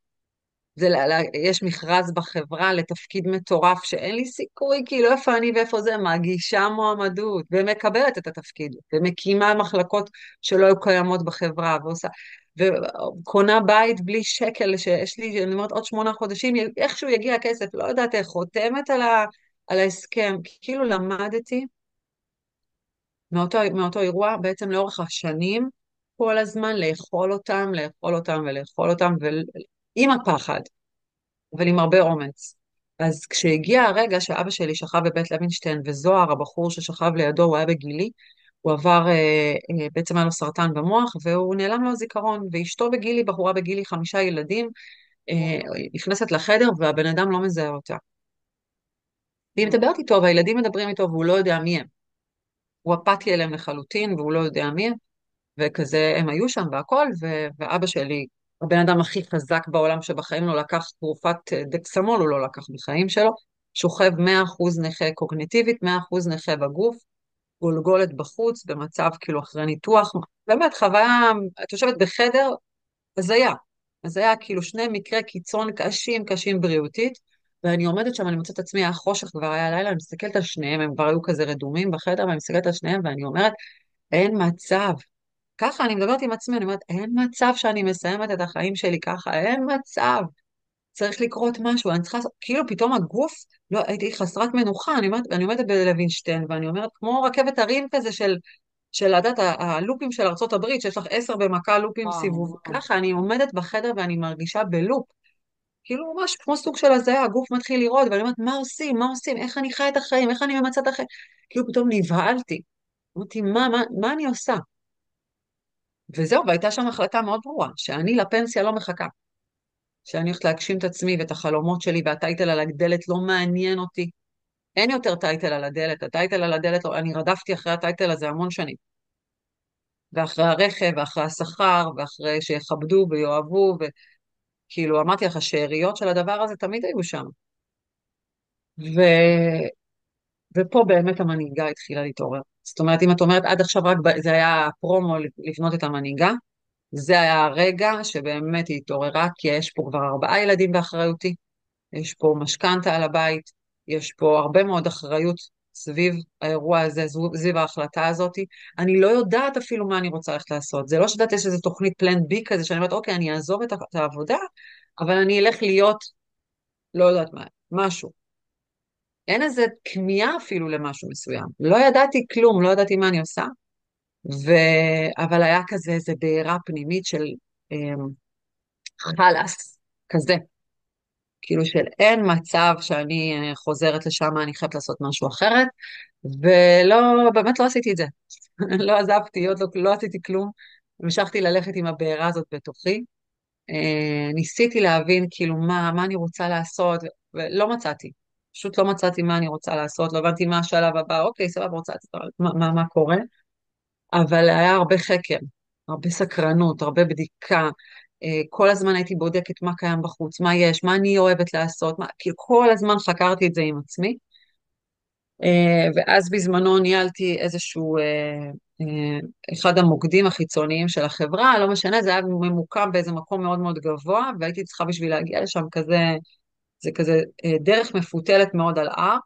יש מכרז בחברה לתפקיד מטורף שאין לי סיכוי, כאילו איפה אני ואיפה זה, מגישה מועמדות ומקבלת את התפקיד ומקימה מחלקות שלא היו קיימות בחברה ועושה, וקונה בית בלי שקל שיש לי, אני אומרת עוד 8 חודשים, איכשהו יגיע הכסף, לא יודעת איך, חותמת על ההסכם, כאילו למדתי מאותו אירוע בעצם לאורך השנים, כל הזמן לאכול אותם, לאכול אותם ולאכול אותם, עם הפחד. אבל עם הרבה אומץ. אז כשהגיע הרגע שאבא שלי שכב בבית לוינשטיין, וזוהר, הבחור ששכב לידו, הוא היה בגילי, הוא עבר, בעצם היה לו סרטן במוח, והוא נעלם לו הזיכרון, ואשתו בגילי, בחורה בגילי, 5 ילדים, נכנסת לחדר, והבן אדם לא מזהה אותה. והיא מדברת איתו, והילדים מדברים איתו, והוא לא יודע מי הם. הוא אפאתי אליהם לחלוטין, והוא לא יודע מי הם. וכזה הם היו שם והכל, ואבא שלי, הבן אדם הכי חזק בעולם שבחיים לא לקח תרופת דקסמול, הוא לא לקח בחיים שלו, שוכב 100% נכה קוגניטיבית, 100% נכה בגוף, גולגולת בחוץ, במצב כאילו אחרי ניתוח, באמת חוויה, את יושבת בחדר, הזיה, הזיה, כאילו שני מקרי קיצון קשים, קשים בריאותית, ואני עומדת שם, אני מוצאת עצמי, היה חושך, כבר היה לילה, אני מסתכלת על שניהם, הם כבר היו כזה רדומים בחדר, ואני מסתכלת על שניהם, ואני אומרת, אין מצב, ככה אני מדברת עם עצמי, אני אומרת, אין מצב שאני מסיימת את החיים שלי ככה, אין מצב, צריך לקרות משהו, אני צריכה, כאילו פתאום הגוף, לא, הייתי חסרת מנוחה, אני עומדת בלוינשטיין, ואני אומרת, כמו רכבת הרים כזה של לדעת, הלופים של ארצות הברית, שיש לך 10 במכה לופים וואו, סיבוב, וואו. ככה אני עומדת בחדר ואני מרגישה בלופ, כאילו ממש כמו סוג של הזיה, הגוף מתחיל לרעוד, ואני אומרת, מה עושים, מה עושים, איך אני חי את החיים, איך אני ממצה את החיים, כאילו פתאום נבהלתי, אמרתי, מה אני עושה? וזהו, והייתה שם החלטה מאוד ברורה, שאני לפנסיה לא מחכה, שאני הולכת להגשים את עצמי ואת החלומות שלי, והטייטל על הדלת לא מעניין אותי. אין יותר טייטל על הדלת, הטייטל על הדלת, אני רדפתי אחרי הטייטל הזה המון שנים. ואחרי הרכב, ואחרי השכר, ואחרי שיכבדו ויאהבו, וכאילו אמרתי לך, השאריות של הדבר הזה תמיד היו שם. ו... ופה באמת המנהיגה התחילה להתעורר. זאת אומרת, אם את אומרת עד עכשיו זה היה פרומו לבנות את המנהיגה, זה היה הרגע שבאמת היא התעוררה, כי יש פה כבר 4 ילדים באחריותי, יש פה משכנתה על הבית, יש פה הרבה מאוד אחריות סביב האירוע הזה, סביב ההחלטה הזאת. אני לא יודעת אפילו מה אני רוצה ללכת לעשות. זה לא שידעת יש איזה תוכנית פלן בי כזה, שאני אומרת, אוקיי, אני אעזוב את העבודה, אבל אני אלך להיות, לא יודעת מה, משהו. אין איזה כמיהה אפילו למשהו מסוים. לא ידעתי כלום, לא ידעתי מה אני עושה, ו... אבל היה כזה איזה בעירה פנימית של אמ, חלאס, כזה. כאילו של אין מצב שאני חוזרת לשם, אני חייבת לעשות משהו אחרת, ולא, באמת לא עשיתי את זה. לא עזבתי, עוד לא עשיתי כלום. המשכתי ללכת עם הבעירה הזאת בתוכי. ניסיתי להבין כאילו מה אני רוצה לעשות, ולא מצאתי. פשוט לא מצאתי מה אני רוצה לעשות, לא הבנתי מה השלב הבא, אוקיי, סבבה, רוצה לעשות, מה קורה? אבל היה הרבה חקר, הרבה סקרנות, הרבה בדיקה. כל הזמן הייתי בודקת מה קיים בחוץ, מה יש, מה אני אוהבת לעשות, כאילו כל הזמן חקרתי את זה עם עצמי. ואז בזמנו ניהלתי איזשהו, אה, אחד המוקדים החיצוניים של החברה, לא משנה, זה היה ממוקם באיזה מקום מאוד מאוד גבוה, והייתי צריכה בשביל להגיע לשם כזה, זה כזה דרך מפותלת מאוד על הר,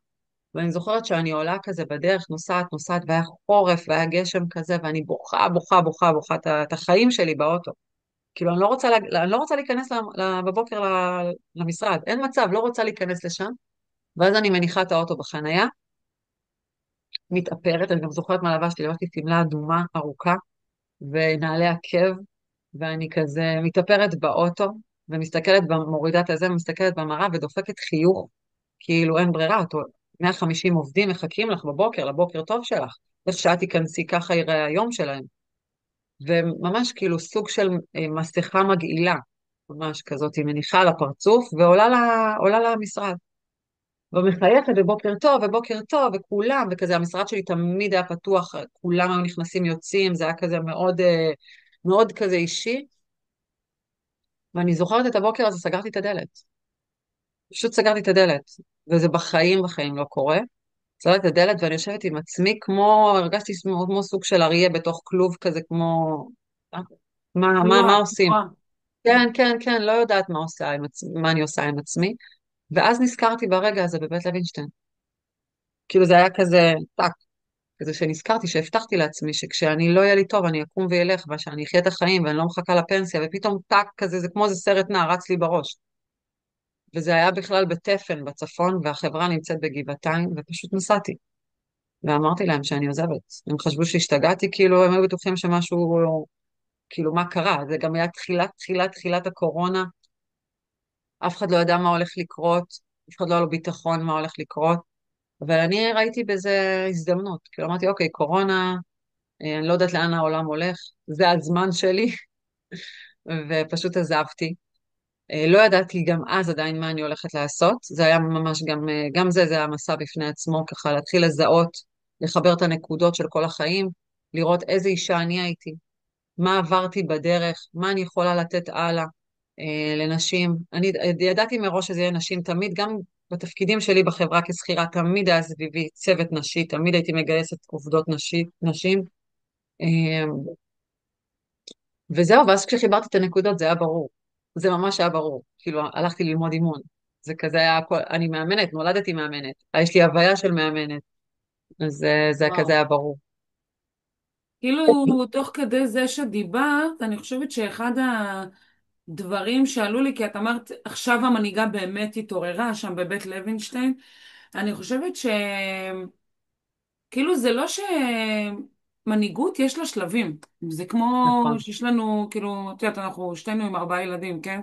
ואני זוכרת שאני עולה כזה בדרך, נוסעת, והיה חורף, והיה גשם כזה, ואני בוכה את החיים שלי באוטו. כאילו, אני לא רוצה להיכנס בבוקר למשרד, אין מצב, לא רוצה להיכנס לשם, ואז אני מניחה את האוטו בחנייה, מתאפרת, אני גם זוכרת מה לבשתי שמלה אדומה ארוכה ונעלי עקב, ואני כזה מתאפרת באוטו, ומסתכלת, מורידה את הזה, ומסתכלת במראה ודופקת חיוך, כאילו אין ברירה, 150 עובדים מחכים לך בבוקר, לבוקר טוב שלך, איך שאת תיכנסי ככה יראה היום שלהם, וממש כאילו סוג של מסכה מגעילה, ממש כזאת, היא מניחה על הפרצוף עולה למשרד. ומחייכת ובוקר טוב, וכולם, וכזה, המשרד שלי תמיד היה פתוח, כולם היו נכנסים יוצאים, זה היה כזה מאוד, מאוד כזה אישי, ואני זוכרת את הבוקר הזה, סגרתי את הדלת. פשוט סגרתי את הדלת, וזה בחיים לא קורה. סגרתי את הדלת ואני יושבת עם עצמי הרגשתי כמו סוג של אריה בתוך כלוב כזה, כמו, אה, מה עושים? תנועה. כן, לא יודעת מה אני עושה עם עצמי. ואז נזכרתי ברגע הזה בבית לוינשטיין. כאילו זה היה כזה, טאק, כזה שנזכרתי, שהבטחתי לעצמי שכשאני לא יהיה לי טוב, אני אקום וילך, ושאני אחיה את החיים, ואני לא מחכה לפנסיה, ופתאום טאק כזה, זה כמו איזה סרט נע, רץ לי בראש. וזה היה בכלל בתפן, בצפון, והחברה נמצאת בגבעתיים, ופשוט נסעתי. ואמרתי להם שאני עוזבת. הם חשבו שהשתגעתי, כאילו, הם היו בטוחים שמשהו, כאילו, מה קרה? זה גם היה תחילת הקורונה, אף אחד לא ידע מה הולך לקרות, אף אחד לא היה לו ביטחון מה הולך לקרות, אבל אני ראיתי בזה הזדמנות. כאילו, אמרתי, אוקיי, קורונה, אני לא יודעת לאן העולם הולך, זה הזמן שלי, ופשוט עזבתי. לא ידעתי גם אז עדיין מה אני הולכת לעשות, זה היה ממש גם זה היה מסע בפני עצמו, ככה להתחיל לזהות, לחבר את הנקודות של כל החיים, לראות איזה אישה אני הייתי, מה עברתי בדרך, מה אני יכולה לתת הלאה לנשים. אני ידעתי מראש שזה יהיה נשים תמיד, גם בתפקידים שלי בחברה כשכירה, תמיד היה סביבי צוות נשי, תמיד הייתי מגייסת עובדות נשים. אה, וזהו, ואז כשחיברתי את הנקודות זה היה ברור. זה ממש היה ברור. כאילו, הלכתי ללמוד אימון. זה כזה היה הכל, אני מאמנת, נולדתי מאמנת. יש לי הוויה של מאמנת. אז זה כזה וואו. היה ברור. כאילו, תוך כדי זה שדיברת, אני חושבת שאחד הדברים שעלו לי, כי את אמרת, עכשיו המנהיגה באמת התעוררה שם בבית לוינשטיין, אני חושבת כאילו זה לא שמנהיגות יש לה שלבים. זה כמו נכון. שיש לנו, כאילו, את יודעת, אנחנו שתינו עם 4 ילדים, כן?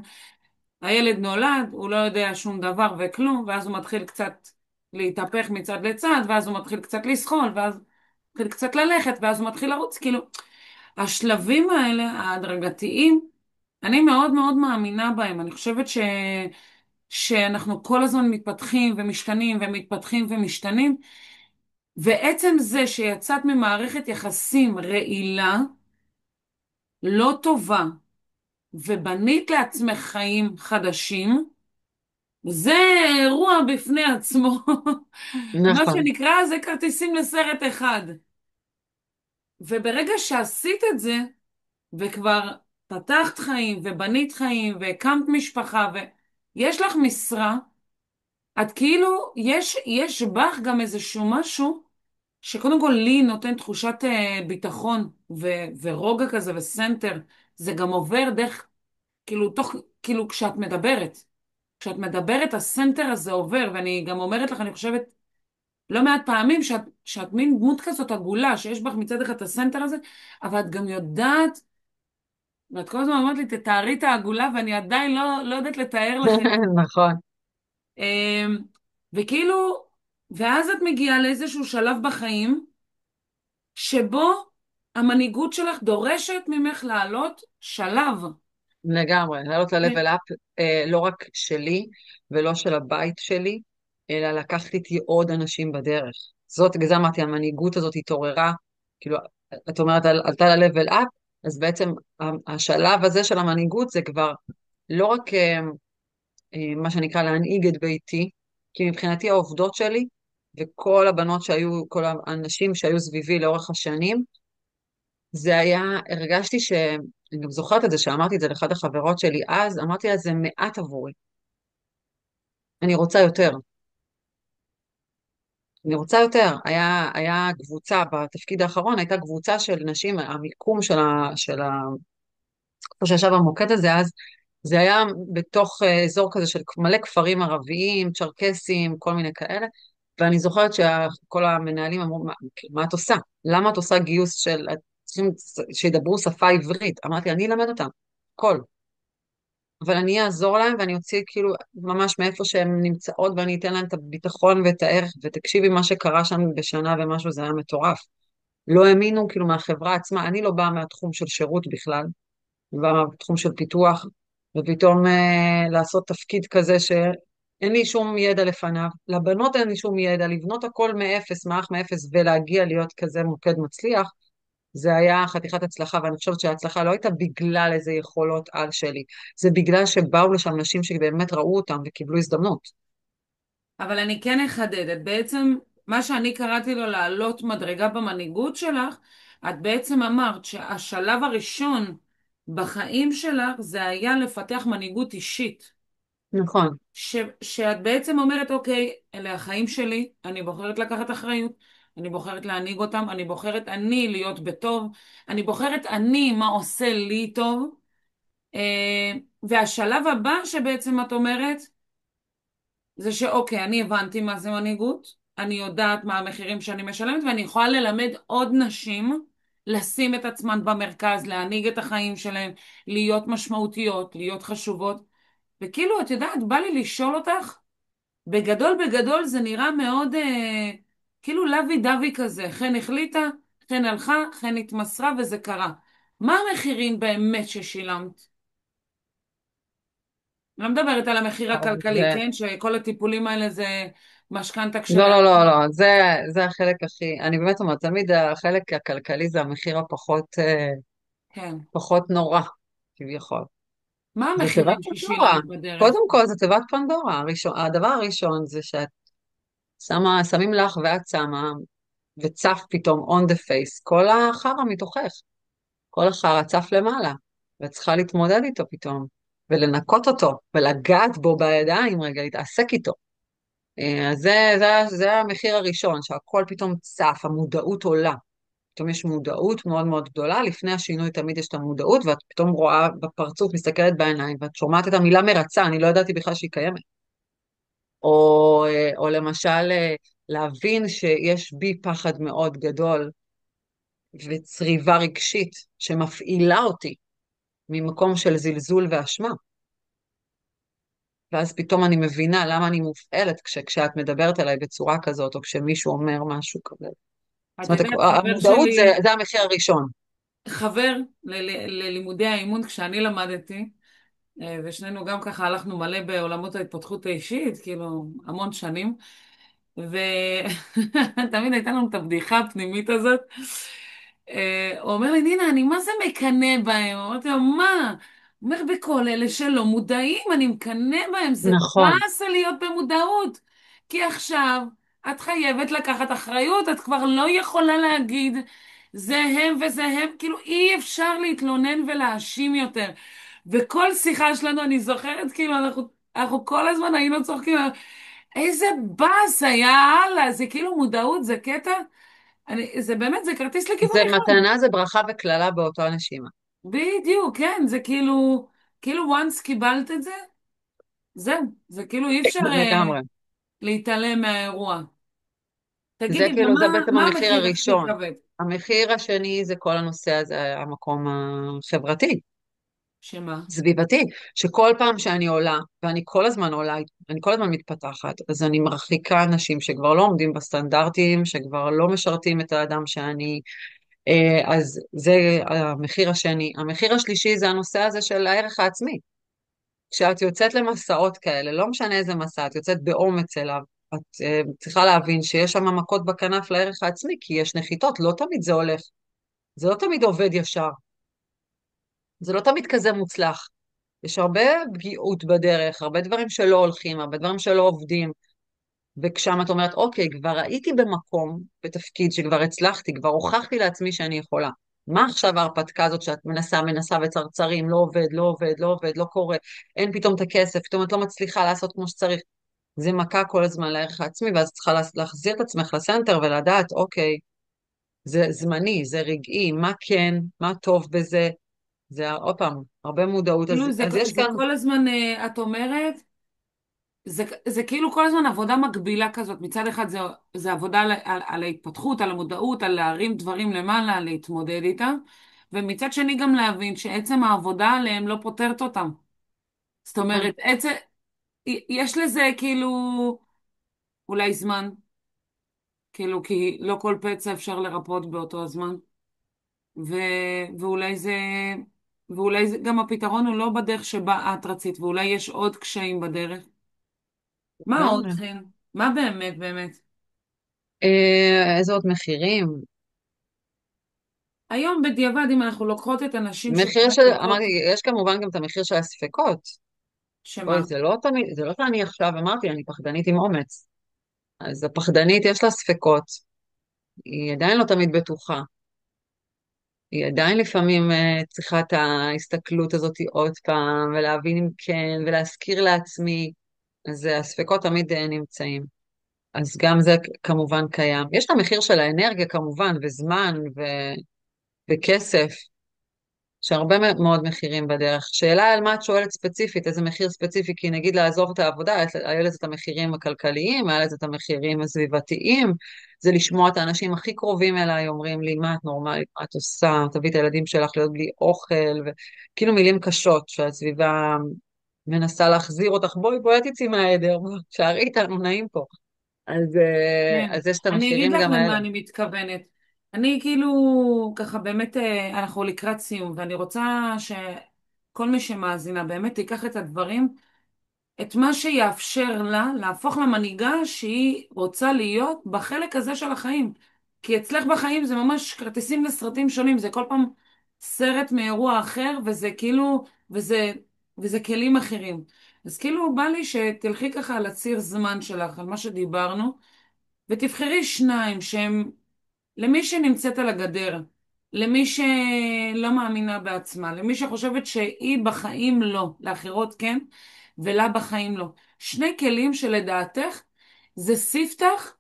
הילד נולד, הוא לא יודע שום דבר וכלום, ואז הוא מתחיל קצת להתהפך מצד לצד, ואז הוא מתחיל קצת לסחול, ואז הוא מתחיל קצת ללכת, ואז הוא מתחיל לרוץ. כאילו, השלבים האלה, ההדרגתיים, אני מאוד מאוד מאמינה בהם. אני חושבת שאנחנו כל הזמן מתפתחים ומשתנים ומתפתחים ומשתנים, ועצם זה שיצאת ממערכת יחסים רעילה, לא טובה, ובנית לעצמך חיים חדשים, זה אירוע בפני עצמו. מה נכון, שנקרא, זה כרטיסים לסרט אחד. וברגע שעשית את זה, וכבר פתחת חיים, ובנית חיים, והקמת משפחה, ויש לך משרה, את כאילו, יש בך גם איזשהו משהו, שקודם כל לי נותן תחושת ביטחון, ורוגע כזה, וסנטר. זה גם עובר דרך, כאילו, כאילו, כשאת מדברת. כשאת מדברת, הסנטר הזה עובר, ואני גם אומרת לך, אני חושבת, לא מעט פעמים שאת מין דמות כזאת עגולה, שיש בך מצד אחד את הסנטר הזה, אבל את גם יודעת, ואת כל הזמן אומרת לי, תתארי את העגולה, ואני עדיין לא יודעת לתאר לך את זה. נכון. אמ, וכאילו, ואז את מגיעה לאיזשהו שלב בחיים, שבו המנהיגות שלך דורשת ממך לעלות שלב. לגמרי, לעלות כן. ל-level up, לא רק שלי ולא של הבית שלי, אלא לקחת איתי עוד אנשים בדרך. זאת, בגלל זה אמרתי, המנהיגות הזאת התעוררה, כאילו, את אומרת, עלתה ל-level up, אז בעצם השלב הזה של המנהיגות זה כבר לא רק מה שנקרא להנהיג את ביתי, כי מבחינתי העובדות שלי וכל הבנות שהיו, כל האנשים שהיו סביבי לאורך השנים, זה היה, הרגשתי אני גם זוכרת את זה, שאמרתי את זה לאחת החברות שלי אז, אמרתי לה, זה מעט עבורי, אני רוצה יותר. אני רוצה יותר. היה קבוצה, בתפקיד האחרון הייתה קבוצה של נשים, המיקום איפה שישב המוקד הזה אז, זה היה בתוך אזור כזה של מלא כפרים ערביים, צ'רקסים, כל מיני כאלה, ואני זוכרת שכל המנהלים אמרו, מה את עושה? למה את עושה גיוס צריכים שידברו שפה עברית? אמרתי, אני אלמד אותם, הכל. אבל אני אעזור להם ואני אוציא כאילו ממש מאיפה שהן נמצאות ואני אתן להם את הביטחון ואת הערך, ותקשיבי מה שקרה שם בשנה ומשהו, זה היה מטורף. לא האמינו כאילו מהחברה עצמה, אני לא באה מהתחום של שירות בכלל, אני באה מהתחום של פיתוח, ופתאום לעשות תפקיד כזה שאין לי שום ידע לפניו, לבנות אין לי שום ידע, לבנות הכל מאפס, מערך מאפס, ולהגיע להיות כזה מוקד מצליח, זה היה חתיכת הצלחה, ואני חושבת שההצלחה לא הייתה בגלל איזה יכולות על שלי, זה בגלל שבאו לשם נשים שבאמת ראו אותם וקיבלו הזדמנות. אבל אני כן אחדד, את בעצם, מה שאני קראתי לו לעלות מדרגה במנהיגות שלך, את בעצם אמרת שהשלב הראשון בחיים שלך זה היה לפתח מנהיגות אישית. נכון. שאת בעצם אומרת, אוקיי, אלה החיים שלי, אני בוחרת לקחת אחריות, אני בוחרת להנהיג אותם, אני בוחרת אני להיות בטוב, אני בוחרת אני מה עושה לי טוב. והשלב הבא שבעצם את אומרת, זה שאוקיי, אני הבנתי מה זה מנהיגות, אני יודעת מה המחירים שאני משלמת, ואני יכולה ללמד עוד נשים לשים את עצמן במרכז, להנהיג את החיים שלהן, להיות משמעותיות, להיות חשובות. וכאילו, את יודעת, בא לי לשאול אותך, בגדול בגדול זה נראה מאוד כאילו לוי דווי כזה, חן החליטה, חן הלכה, חן התמסרה וזה קרה. מה המחירים באמת ששילמת? אני לא מדברת על המחיר הכלכלי, זה, כן? שכל הטיפולים האלה זה משכנתה לא, לא, כשלעצמה. לא, לא, זה החלק הכי, אני באמת אומרת, תמיד החלק הכלכלי זה המחיר הפחות כן. פחות נורא, כביכול. מה זה תיבת המחירים פנדורה. ששילמת בדרך? קודם כל זה תיבת פנדורה. הדבר הראשון זה שאת שמים לך ואת שמה, וצף פתאום on the face, כל החרא מתוכך. כל החרא צף למעלה, ואת צריכה להתמודד איתו פתאום, ולנקות אותו, ולגעת בו בידיים רגע, להתעסק איתו. אז זה המחיר הראשון, שהכל פתאום צף, המודעות עולה. פתאום יש מודעות מאוד מאוד גדולה, לפני השינוי תמיד יש את המודעות, ואת פתאום רואה בפרצוף, מסתכלת בעיניים, ואת שומעת את המילה מרצה, אני לא ידעתי בכלל שהיא קיימת. או למשל, להבין שיש בי פחד מאוד גדול, וצריבה רגשית, שמפעילה אותי ממקום של זלזול ואשמה. ואז פתאום אני מבינה למה אני מופעלת כשאת מדברת אליי בצורה כזאת, או כשמישהו אומר משהו כזה. זאת את אומרת, יודעת, חבר המודעות שלי, זה המחיר הראשון. חבר ללימודי האימון כשאני למדתי, ושנינו גם ככה הלכנו מלא בעולמות ההתפתחות האישית, כאילו המון שנים, ותמיד הייתה לנו את הבדיחה הפנימית הזאת. הוא אומר לי, נינה, אני מה זה מקנא בהם? אמרתי לו, מה? הוא אומר, בכל אלה שלא מודעים, אני מקנא בהם, זה נכון. באסה להיות במודעות. כי עכשיו את חייבת לקחת אחריות, את כבר לא יכולה להגיד, זה הם וזה הם, כאילו אי אפשר להתלונן ולהאשים יותר. וכל שיחה שלנו, אני זוכרת, כאילו, אנחנו כל הזמן היינו צוחקים, איזה באסה, יא אללה, זה כאילו מודעות, זה קטע, זה באמת, זה כרטיס לכיוון זה אחד. מתנה, זה ברכה וקללה באותו הנשימה. בדיוק, כן, זה כאילו once קיבלת את זה, זהו, זה כאילו אי אפשר לגמרי. להתעלם מהאירוע. זה תגידי, כאילו, זה בעצם מה המחיר המחיר הכי הראשון. כבד? המחיר השני זה כל הנושא הזה, המקום החברתי, שמה? סביבתי, שכל פעם שאני עולה, ואני כל הזמן עולה, אני כל הזמן מתפתחת, אז אני מרחיקה אנשים שכבר לא עומדים בסטנדרטים, שכבר לא משרתים את האדם שאני, אז זה המחיר השני. המחיר השלישי זה הנושא הזה של הערך העצמי. כשאת יוצאת למסעות כאלה, לא משנה איזה מסע, את יוצאת באומץ אליו, את צריכה להבין שיש שם מכות בכנף לערך העצמי, כי יש נחיתות, לא תמיד זה הולך, זה לא תמיד עובד ישר, זה לא תמיד כזה מוצלח. יש הרבה פגיעות בדרך, הרבה דברים שלא הולכים, הרבה דברים שלא עובדים, וכשם את אומרת, אוקיי, כבר הייתי במקום, בתפקיד שכבר הצלחתי, כבר הוכחתי לעצמי שאני יכולה. מה עכשיו ההרפתקה הזאת שאת מנסה, מנסה וצרצרים, לא עובד, לא עובד, לא עובד, לא קורה, אין פתאום את הכסף, פתאום את לא מצליחה לעשות כמו שצריך. זה מכה כל הזמן לערך העצמי, ואז את צריכה להחזיר את עצמך לסנטר ולדעת, אוקיי, זה זמני, זה רגעי, מה כן, מה טוב בזה, זה עוד פעם, הרבה מודעות, כאילו אז יש זה כאן, כל הזמן, את אומרת, זה כאילו כל הזמן עבודה מקבילה כזאת. מצד אחד זה עבודה על ההתפתחות, על המודעות, על להרים דברים למעלה, להתמודד איתם, ומצד שני גם להבין שעצם העבודה עליהם לא פותרת אותם. זאת נכון, אומרת, יש לזה כאילו אולי זמן, כאילו, כי לא כל פצע אפשר לרפאות באותו הזמן, ו, ואולי זה, גם הפתרון הוא לא בדרך שבה את רצית, ואולי יש עוד קשיים בדרך. מה עוד, לגמרי. חן? מה באמת, באמת? איזה עוד מחירים? היום בדיעבד, אם אנחנו לוקחות את הנשים מחיר שבאמת של, אמרתי, רוצות, יש כמובן גם את המחיר של הספקות. בואי, שמה? זה לא תמיד, זה לא שאני עכשיו אמרתי, אני פחדנית עם אומץ. אז הפחדנית יש לה ספקות, היא עדיין לא תמיד בטוחה. היא עדיין לפעמים צריכה את ההסתכלות הזאת עוד פעם, ולהבין אם כן, ולהזכיר לעצמי. אז הספקות תמיד נמצאים. אז גם זה כמובן קיים. יש את המחיר של האנרגיה כמובן, וזמן, וכסף. יש הרבה מאוד מחירים בדרך. שאלה על מה את שואלת ספציפית, איזה מחיר ספציפי, כי נגיד לעזוב את העבודה, היה לזה את המחירים הכלכליים, היה לזה את המחירים הסביבתיים, זה לשמוע את האנשים הכי קרובים אליי אומרים לי, מה את נורמלית, מה את עושה, תביאי את הילדים שלך להיות בלי אוכל, וכאילו מילים קשות שהסביבה מנסה להחזיר אותך, בואי אל תצאי מהעדר, שערי איתנו נעים פה. כן. אז יש את אני אגיד המחירים לך גם האלה. למה אני מתכוונת. אני כאילו, ככה באמת, אנחנו לקראת סיום, ואני רוצה שכל מי שמאזינה באמת תיקח את הדברים, את מה שיאפשר לה להפוך למנהיגה שהיא רוצה להיות בחלק הזה של החיים. כי אצלך בחיים זה ממש כרטיסים לסרטים שונים, זה כל פעם סרט מאירוע אחר, וזה כאילו, וזה כלים אחרים. אז כאילו בא לי שתלכי ככה על הציר זמן שלך, על מה שדיברנו, ותבחרי שניים שהם למי שנמצאת על הגדר, למי שלא מאמינה בעצמה, למי שחושבת שהיא בחיים לא, לאחרות כן, ולה בחיים לא. שני כלים שלדעתך זה ספתח,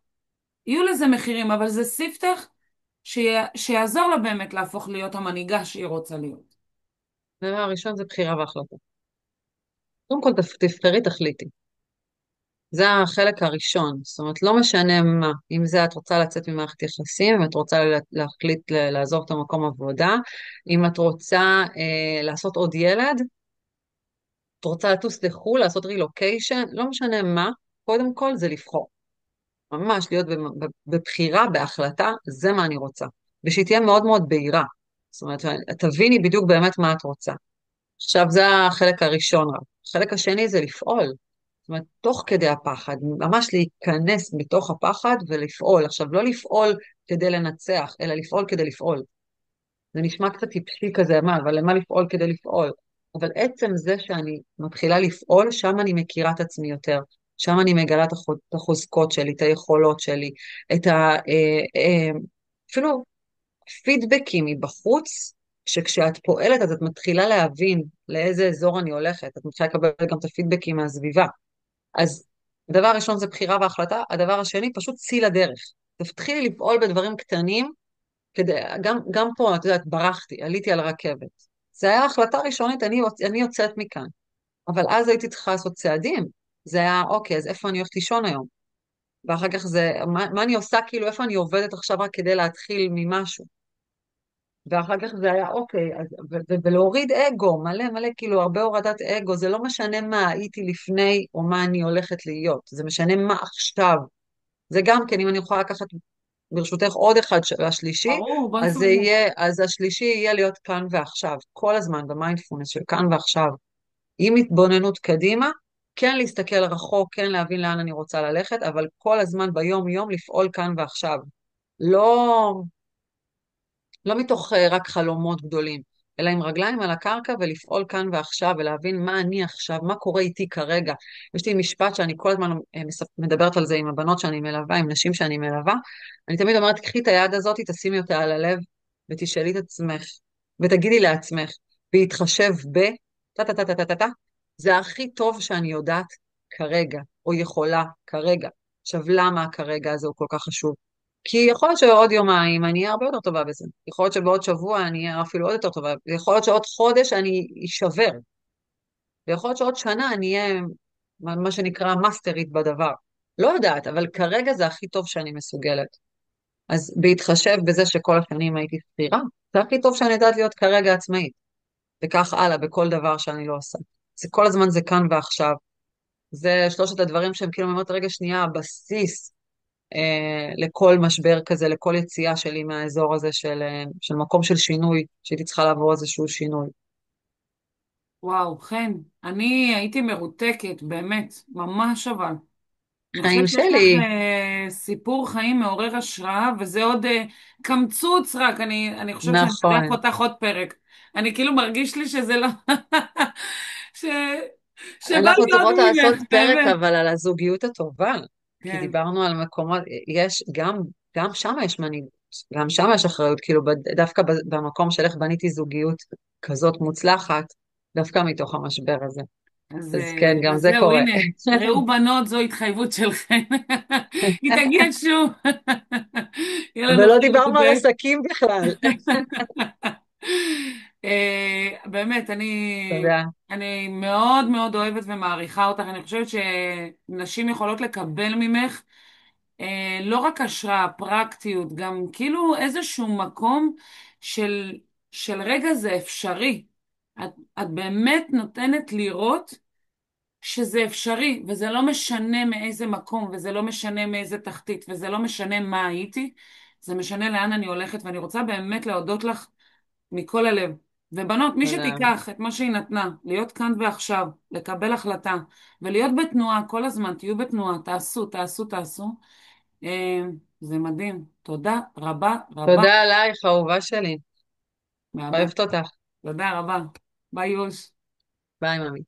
יהיו לזה מחירים, אבל זה ספתח שיעזור לה באמת להפוך להיות המנהיגה שהיא רוצה להיות. הדבר הראשון זה בחירה והחלטה. קודם כל תבחרי, תחליטי. זה החלק הראשון, זאת אומרת, לא משנה מה, אם זה את רוצה לצאת ממערכת יחסים, אם את רוצה להחליט לעזוב את המקום עבודה, אם את רוצה לעשות עוד ילד, את רוצה לטוס לחו"ל, לעשות רילוקיישן, לא משנה מה, קודם כל זה לבחור. ממש להיות בבחירה, בהחלטה, זה מה אני רוצה. ושהיא תהיה מאוד מאוד בהירה. זאת אומרת, תביני בדיוק באמת מה את רוצה. עכשיו, זה החלק הראשון רק. החלק השני זה לפעול. זאת אומרת, תוך כדי הפחד, ממש להיכנס בתוך הפחד ולפעול. עכשיו, לא לפעול כדי לנצח, אלא לפעול כדי לפעול. זה נשמע קצת טיפשי כזה, מה, אבל למה לפעול כדי לפעול? אבל עצם זה שאני מתחילה לפעול, שם אני מכירה את עצמי יותר. שם אני מגלה את החוזקות שלי, את היכולות שלי, את אפילו פידבקים מבחוץ, שכשאת פועלת אז את מתחילה להבין לאיזה אזור אני הולכת, את מתחילה לקבל גם את הפידבקים מהסביבה. אז הדבר הראשון זה בחירה והחלטה, הדבר השני פשוט צאי לדרך. תתחילי לפעול בדברים קטנים, גם פה, את יודעת, ברחתי, עליתי על רכבת. זו הייתה החלטה ראשונית, אני יוצאת מכאן. אבל אז הייתי צריכה לעשות צעדים. זה היה, אוקיי, אז איפה אני הולכת לישון היום? ואחר כך זה, מה אני עושה, כאילו, איפה אני עובדת עכשיו רק כדי להתחיל ממשהו? ואחר כך זה היה, אוקיי, ולהוריד אגו, מלא מלא, כאילו, הרבה הורדת אגו, זה לא משנה מה הייתי לפני או מה אני הולכת להיות, זה משנה מה עכשיו. זה גם כן, אם אני יכולה לקחת ברשותך עוד אחד, השלישי, ברור, בוא אז נפרגן. אז השלישי יהיה להיות כאן ועכשיו, כל הזמן במיינדפולנס של כאן ועכשיו, עם התבוננות קדימה, כן להסתכל רחוק, כן להבין לאן אני רוצה ללכת, אבל כל הזמן ביום-יום לפעול כאן ועכשיו. לא, לא מתוך רק חלומות גדולים, אלא עם רגליים על הקרקע ולפעול כאן ועכשיו, ולהבין מה אני עכשיו, מה קורה איתי כרגע. יש לי משפט שאני כל הזמן מדברת על זה עם הבנות שאני מלווה, עם נשים שאני מלווה, אני תמיד אומרת, קחי את היד הזאת, תשימי אותה על הלב, ותשאלי את עצמך, ותגידי לעצמך, בהתחשב ב, טה-טה-טה-טה-טה, זה הכי טוב שאני יודעת כרגע, או יכולה כרגע. עכשיו, למה כרגע הזה הוא כל כך חשוב? כי יכול להיות שבעוד יומיים אני אהיה הרבה יותר טובה בזה. יכול להיות שבעוד שבוע אני אהיה אפילו עוד יותר טובה. יכול להיות שעוד חודש אני אשבר. ויכול להיות שעוד שנה אני אהיה מה שנקרא מאסטרית בדבר. לא יודעת, אבל כרגע זה הכי טוב שאני מסוגלת. אז בהתחשב בזה שכל השנים הייתי שכירה, זה הכי טוב שאני יודעת להיות כרגע עצמאית. וכך הלאה, בכל דבר שאני לא עושה. זה כל הזמן זה כאן ועכשיו. זה שלושת הדברים שהם כאילו, אני אומרת, רגע שנייה, הבסיס לכל משבר כזה, לכל יציאה שלי מהאזור הזה של מקום של שינוי, שהייתי צריכה לעבור איזשהו שינוי. וואו, חן, אני הייתי מרותקת, באמת, ממש אבל. אני חיים חושבת שיש לך שלי, סיפור חיים מעורר השראה, וזה עוד קמצוץ רק, אני חושבת שאני אארח נכון. אותך עוד פרק. אני כאילו מרגיש לי שזה לא... ש... שבא אנחנו לי עוד צריכות לעשות ממך, פרק באמת. אבל על הזוגיות הטובה, כי כן, דיברנו על מקומות, יש, גם שם יש מנהיגות, גם שם יש אחריות, כאילו דווקא במקום של איך בניתי זוגיות כזאת מוצלחת, דווקא מתוך המשבר הזה. אז כן, גם אז זה זהו, קורה. הנה, ראו בנות, זו התחייבות שלכם. היא תגיע שוב. יהיה לנו ולא חלק דיברנו ב'. על עסקים בכלל. באמת, תודה, אני מאוד מאוד אוהבת ומעריכה אותך. אני חושבת שנשים יכולות לקבל ממך לא רק השראה, פרקטיות, גם כאילו איזשהו מקום של, של רגע זה אפשרי. את באמת נותנת לראות שזה אפשרי, וזה לא משנה מאיזה מקום, וזה לא משנה מאיזה תחתית, וזה לא משנה מה הייתי, זה משנה לאן אני הולכת, ואני רוצה באמת להודות לך מכל הלב. ובנות, מי תודה, שתיקח את מה שהיא נתנה, להיות כאן ועכשיו, לקבל החלטה, ולהיות בתנועה כל הזמן, תהיו בתנועה, תעשו, תעשו, תעשו, אה, זה מדהים. תודה רבה רבה. תודה עלייך, אהובה שלי. מהמם. אוהבת אותך. תודה רבה. ביי יוש. ביי, ממי.